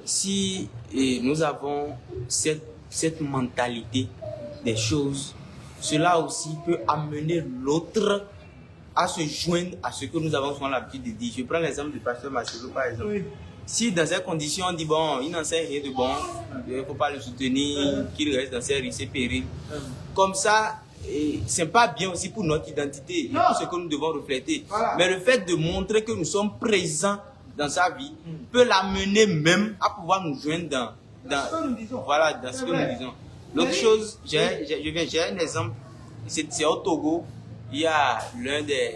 si nous avons cette mentalité des choses, cela aussi peut amener l'autre à se joindre à ce que nous avons souvent l'habitude de dire. Je prends l'exemple du pasteur Marcelo par exemple. Oui. Si dans ces conditions on dit bon, il n'enseigne rien de bon, il ne faut pas le soutenir, qu'il reste dans ses risques périls. Comme ça, c'est pas bien aussi pour notre identité et pour ce que nous devons refléter. Voilà. Mais le fait de montrer que nous sommes présents dans sa vie peut l'amener même à pouvoir nous joindre dans ce que nous disons. Voilà, dans ce que nous disons. L'autre chose, j'ai un exemple, c'est au Togo, il y a l'un des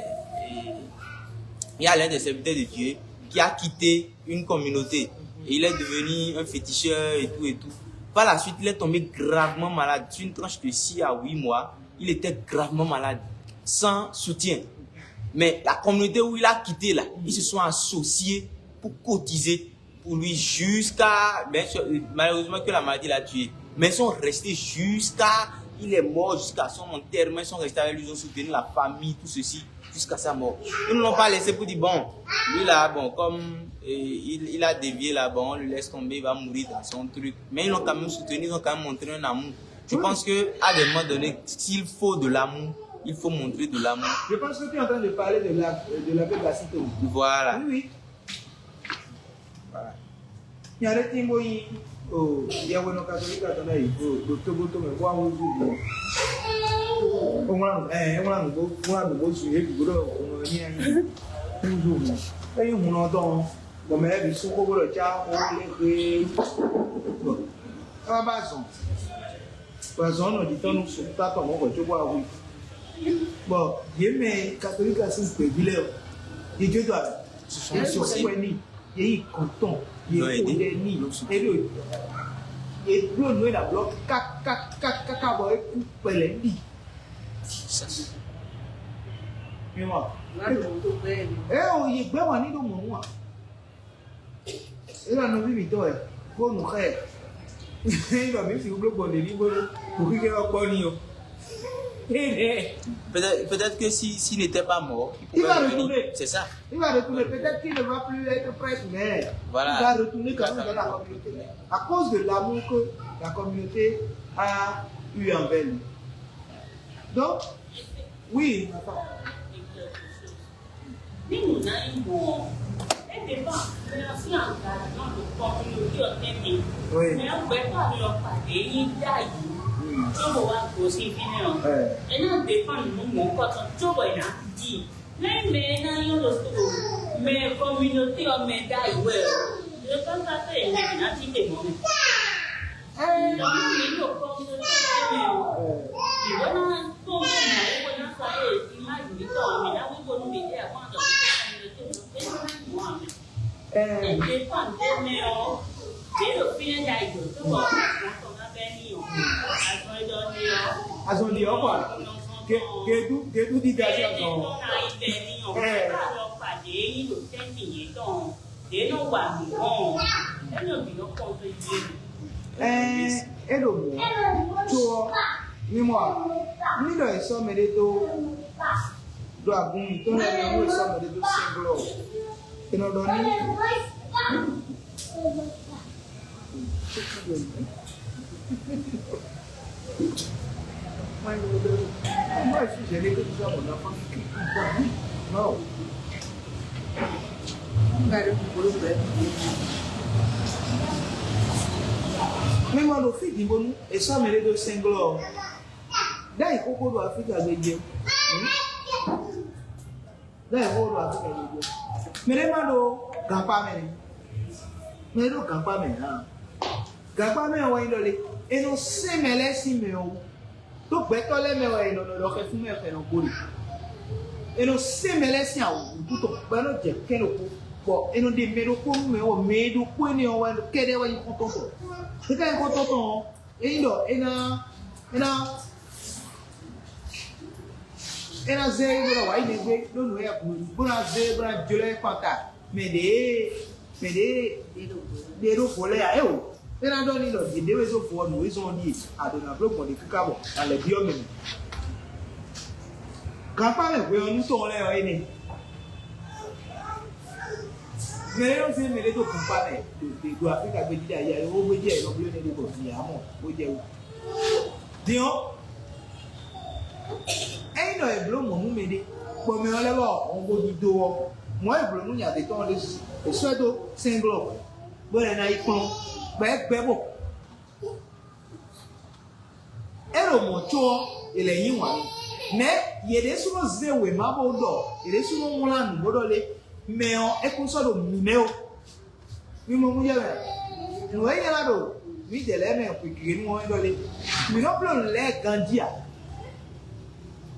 serviteurs de Dieu qui a quitté une communauté et il est devenu un féticheur et tout. Par la suite, il est tombé gravement malade. Sur une tranche de 6 à 8 mois, il était gravement malade, sans soutien. Mais la communauté où il a quitté là, ils se sont associés pour cotiser pour lui jusqu'à, malheureusement que la maladie l'a tué. Mais ils sont restés il est mort, jusqu'à son enterrement, ils sont restés avec lui, ils ont soutenu la famille, tout ceci, jusqu'à sa mort. Ils ne l'ont pas laissé pour dire, bon, lui là, bon, comme il a dévié là, bon, on le laisse tomber, il va mourir dans son truc. Mais ils l'ont quand même soutenu, ils ont quand même montré un amour. Je pense qu'à des moments donnés, s'il faut de l'amour, il faut montrer de l'amour. Je pense que tu es en train de parler de la Cité. Voilà. Oui. Voilà. Il y a des timos il y a un catholique à ton avis, le Togo, mais moi, bon, il y a des catholiques assez privilégiés. Et Dieu doit se soigner. Il y a content. Il y a des nids. Et l'eau noire la bloc, caca, pour les nids. Mais moi, on y est bien, on est dans mon mois. Et là, nous vivons, pour nous faire. Il va même si vous bloquez les livres, pour qu'il y ait un bon niveau. Peut-être que s'il n'était pas mort, il va retourner. C'est ça. Il va retourner. Peut-être qu'il ne va plus être prêtre, mais voilà. Il va retourner quand même dans la communauté. À cause de l'amour que la communauté a eu envers lui. Donc, oui. Mais communauté en médaille, ouais. Je pense que c'est une activité. Moi, si j'ai les deux à mon enfant, non. Mais moi, le fils d'Ibonou, et ça, mais les deux singles. Là, il faut qu'on doit faire avec Dieu. Là, il faut qu'on doit faire avec Dieu. Mais les malos, grand-père, mais les grand-père, grand-père, ouais, il est. Et nous, c'est mêlé, si, mais on. Donc, ben, quand les mères, ils n'ont pas fait fumer, ils n'ont pas fait. Et nous, c'est mêlé, si, on. Tout au ben, on dit, quel est bon, et nous, des médecins, mais on met du point, et on va, quel est le content. C'est quand il est content, et il a, zéro, il a, il a, mais des volets à eux. Et là, dans les deux fois, nous ils ont dit à de la bloc pour les cacao dans les biomes. Quand pas les voyons nous sont là, mais on sait mais les deux campagnes de l'Afrique à Bédida, il y a un gros budget, il y a un bleu de Bosnie, à mon budget. Dion, et il y a un bleu, mon m'aider. Bon, mais on l'a vu, on va du dos. Moi, le bleu, il y a des temps de soit de 5 blocs. Bon, il y a un icon, ben bon. Et le moto, il est y mais il y a des choses où il m'a beau d'or, il y a des choses où on a nous beau mais on est comme ça de minéo. Oui, mon Dieu, nous voyons là-dedans, oui, de l'air, mais on peut créer nous, mais non plus les Gandia.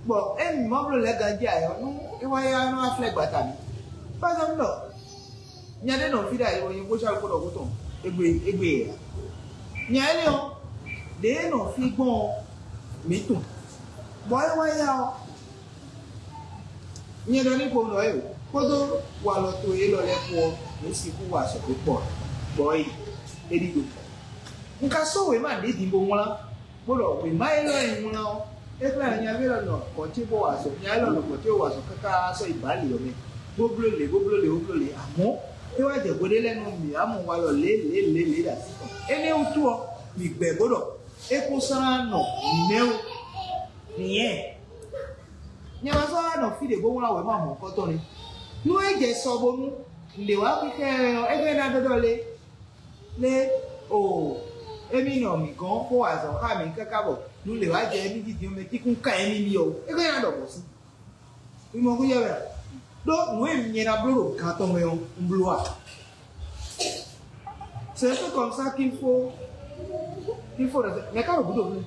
Bon, et nous, non plus les Gandia, nous, et voyons, nous, à flèche bataille. Par exemple, non, il y a des noms, il y a des choses à faire, et il y a des noms, bon, mais tout. Voyons, il y a des noms pour nous. Kodo walo to ye lo le po ni siku wa so pe po boy edigo nka so we ma de dimbo won bodo we ma e lo en won o e kla nya be lo no ko ti bo wa so nya lo no ko ti wa so kaka so ibali o me goblo le amo e wa je gode le no mi amo wa lo le da si ene utu o mi gbe bodo e ko sara no ne o niye nya ma so no fi de bo won we ma mo ko to ni nous avons sobonu les wapike ebe na dodole le o emi no mi gan ko azo ka mi kakabo nu le wa je mi di me ti kun ka emi mi o ebe na do bosi mi mo ku ye be do nu emi ni na blo ka to me o mbloa c'est un peu comme ça qu'il faut mais quand vous devez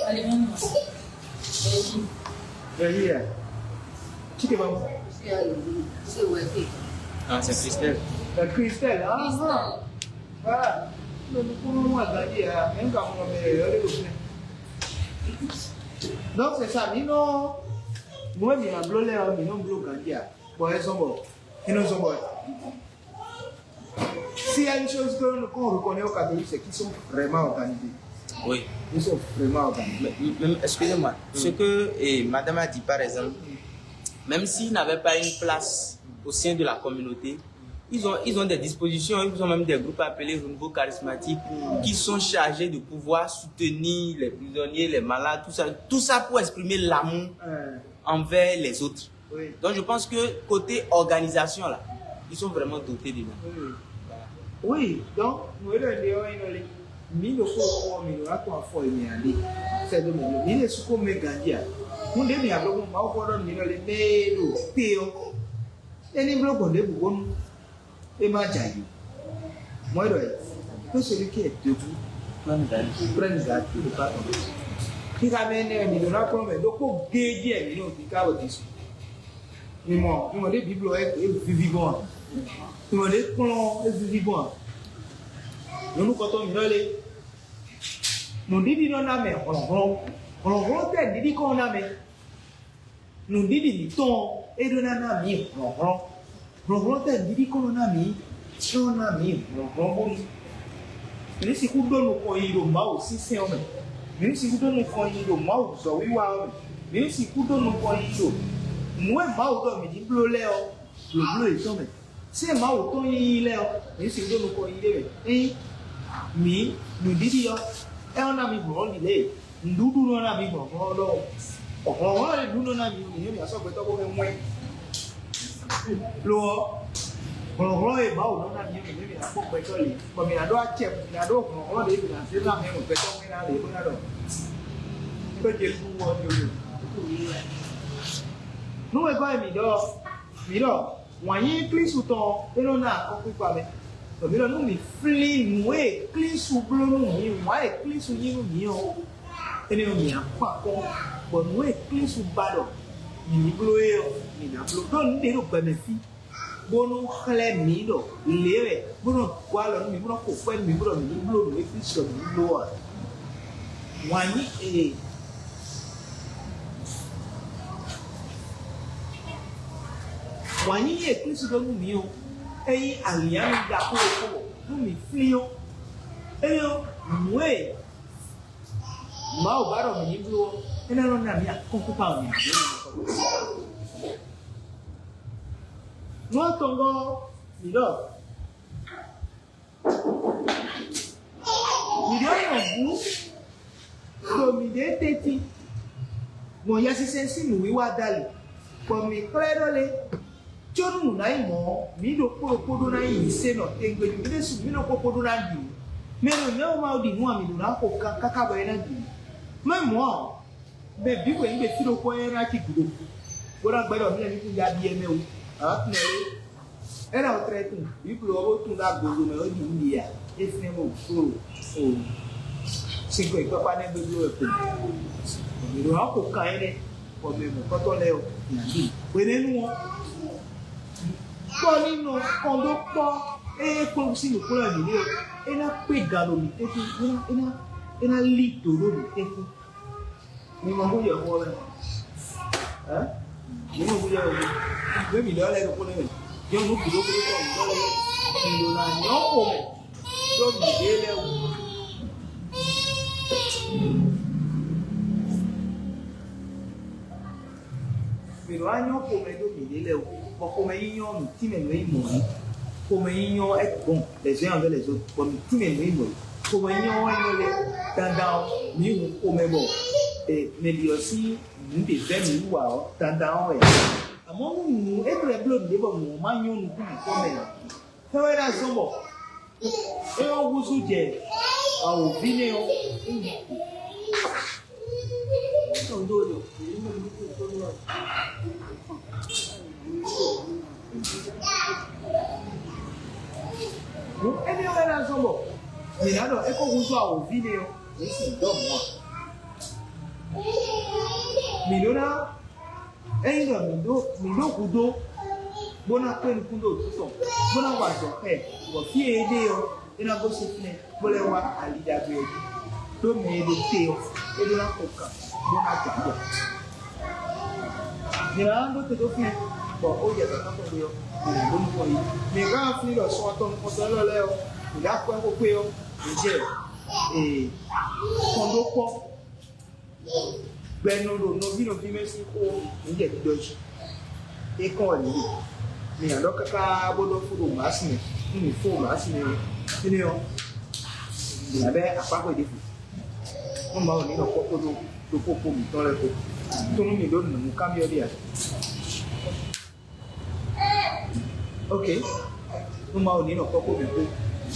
allez bon Here. Chique bon. C'est ouais. Ah, c'est Christelle. Christelle, ah. Ah. Nous pouvons regarder même quand on met le donc c'est ça, nous moi mi na blole o mi no blo gandia. Pour exemple, et nous sommes s'il y a une chose qu'on reconnaît aux catholiques, c'est qu'ils sont vraiment organisés. Oui. Ils sont vraiment organisés. Excusez-moi, ce que madame a dit par exemple, même s'ils n'avaient pas une place au sein de la communauté, ils ont des dispositions, ils ont même des groupes appelés renouveau charismatique qui sont chargés de pouvoir soutenir les prisonniers, les malades, tout ça pour exprimer l'amour envers les autres. Oui. Donc je pense que côté organisation là, ils sont vraiment dotés de ça. Oui. Oui, donc nous devons mi no ko mi no ato afọ mi ale se do mi le su ko me gandia mun de mi ablo ma ko do ni le me do peo eni blo ko de bu wonu e ma jayu mo do e to celui qui est debout prendre la tout le pas qui ramène mi no na ko me do ko geje mi no ti ka o disu mi mo de bible e vivant mi mo de kon e vivant nous quand on le nous dit non mais on te dit qu'on a mais nous dit ton et de nana mi on te dit qu'on a mis on a mis on mais si vous donnez au yiro ma aussi c'est homme mais si vous donnez au yiro ma so wi wa mais si vous donnez au yiro moi ma o do mi di bleu bleu et homme c'est ma o ton yile o mais si vous donnez au yiro et mi nous dit yo e ona mi bro ile ndudu no na mi bro lo o le ndudu na mi ni mi aso pe to ko mwe lo e ba o na mi mi na ko pe to le ko mi na do a che mi na do ko le mi na se na me mo pe to mi na le na do ko je ku wo yo no e ba mi do wan yin Kristo to e no na ko ku pa me mi lo nu mi fli mwe Kristo blo nu mi wa e Kristo yin nu mi o ene o mi apa ko bo mwe Kristo bado mi blo e o mi na blo don de ro pe me fi bo nu khle mi do lewe bo no kwa lo mi bo ko fe mi blo nu e Kristo mi blo a wa ni Wani ye Kristo do nu mi o. Eyin aliya mi da ko ko nu mi fli o. Eyo mwe. Ma o baro mi blo. Ena no na mi akoko pa mi. No tongo mi do. Mi do no bu. So mi de teti. Mo ya sisensi mi wiwa dali. For me clear le. Chonu na imo mi do podo na yin se no tengbe mi de su mi no podo na di. Me no na ma di mu ami do na ko kaka ba na di. Me mo be bi ko ngbe ti do ko era ki gudo. Bora gbero mi ni ku ya bi eme o. Ah tnele. Era o tretu. Bi ku lo tu na gogo me o di ndia. Efne mo o. Cinco e papa ne be lo e ko. Mi do ha ko ka ere. Ko me mo ko to le o. Ni. We ne nu o. Ko nínú kondo po ko si lo kura ni o. Ena pe galo mi tetu. Ena li to lo mi tetu. Ni mo bo ye ko le. Ni mo bo ye o. Be mi do le ko le. Yo mo bi lo ko do le. Ni lo na no ko me. Do mi de le o. Pero año ko me do mi de le o. Comme ils ti me no imo. Comme ils est bon les uns envers les autres. Comme ti me no imo. Comme ils le tendant mi ko me bon. Et mais lui aussi nous des amis ou a tendant e. Amo mu e bre blow de bo mu ma nyo nu ku ko me. Fe we na so bo. E o gusu je. A o vine o. So do do. Ẹni ọ̀rẹ́ náà sọ̀bọ̀, ìrìnàjò ẹ̀kọ́ wúzọ́ àwọn òbí ni ó sì dọ̀mù wọn. Mìlónà ẹ̀yìn náà mìlókùdó gbóná pẹ̀lú kúndò òtútọ̀ gbóná wà zọ̀pẹ̀ wọ̀ fí èdè ọ iná bó ṣe fún ẹ gbọ́lẹ̀ wá àlìdàgbé ẹ̀dù tó mẹ́ẹ̀dẹ̀ tẹ̀ ọ ẹ̀dù náà kò kà gbóná gbàgbọ́. Ìrìnàjò tó fi bọ̀ ó yẹ kàkà pẹ̀lú ọ. Mais quand on le soit on contrôle là il a quoi ko pe o je kondo ko beno do no vino fi mesi ko nje ti doji e ko ni ando kaka bodo fudo masini ni fo masini ni o ni abe apapo de fu mo ma o ni no ko do ko mi ton le ko to mi do no cambio dia. Ok, nous m'avons dit non pas comme il faut.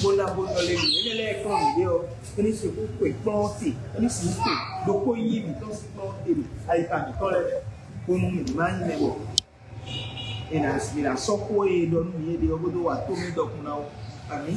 Bon les les écrans vidéo, on est sur quoi planter, on est sur quoi donc on y est dans ce planter avec un collègue pour nous imaginer bon. Et là, il a sorti et donné des obodo à tout le monde donc on a ami.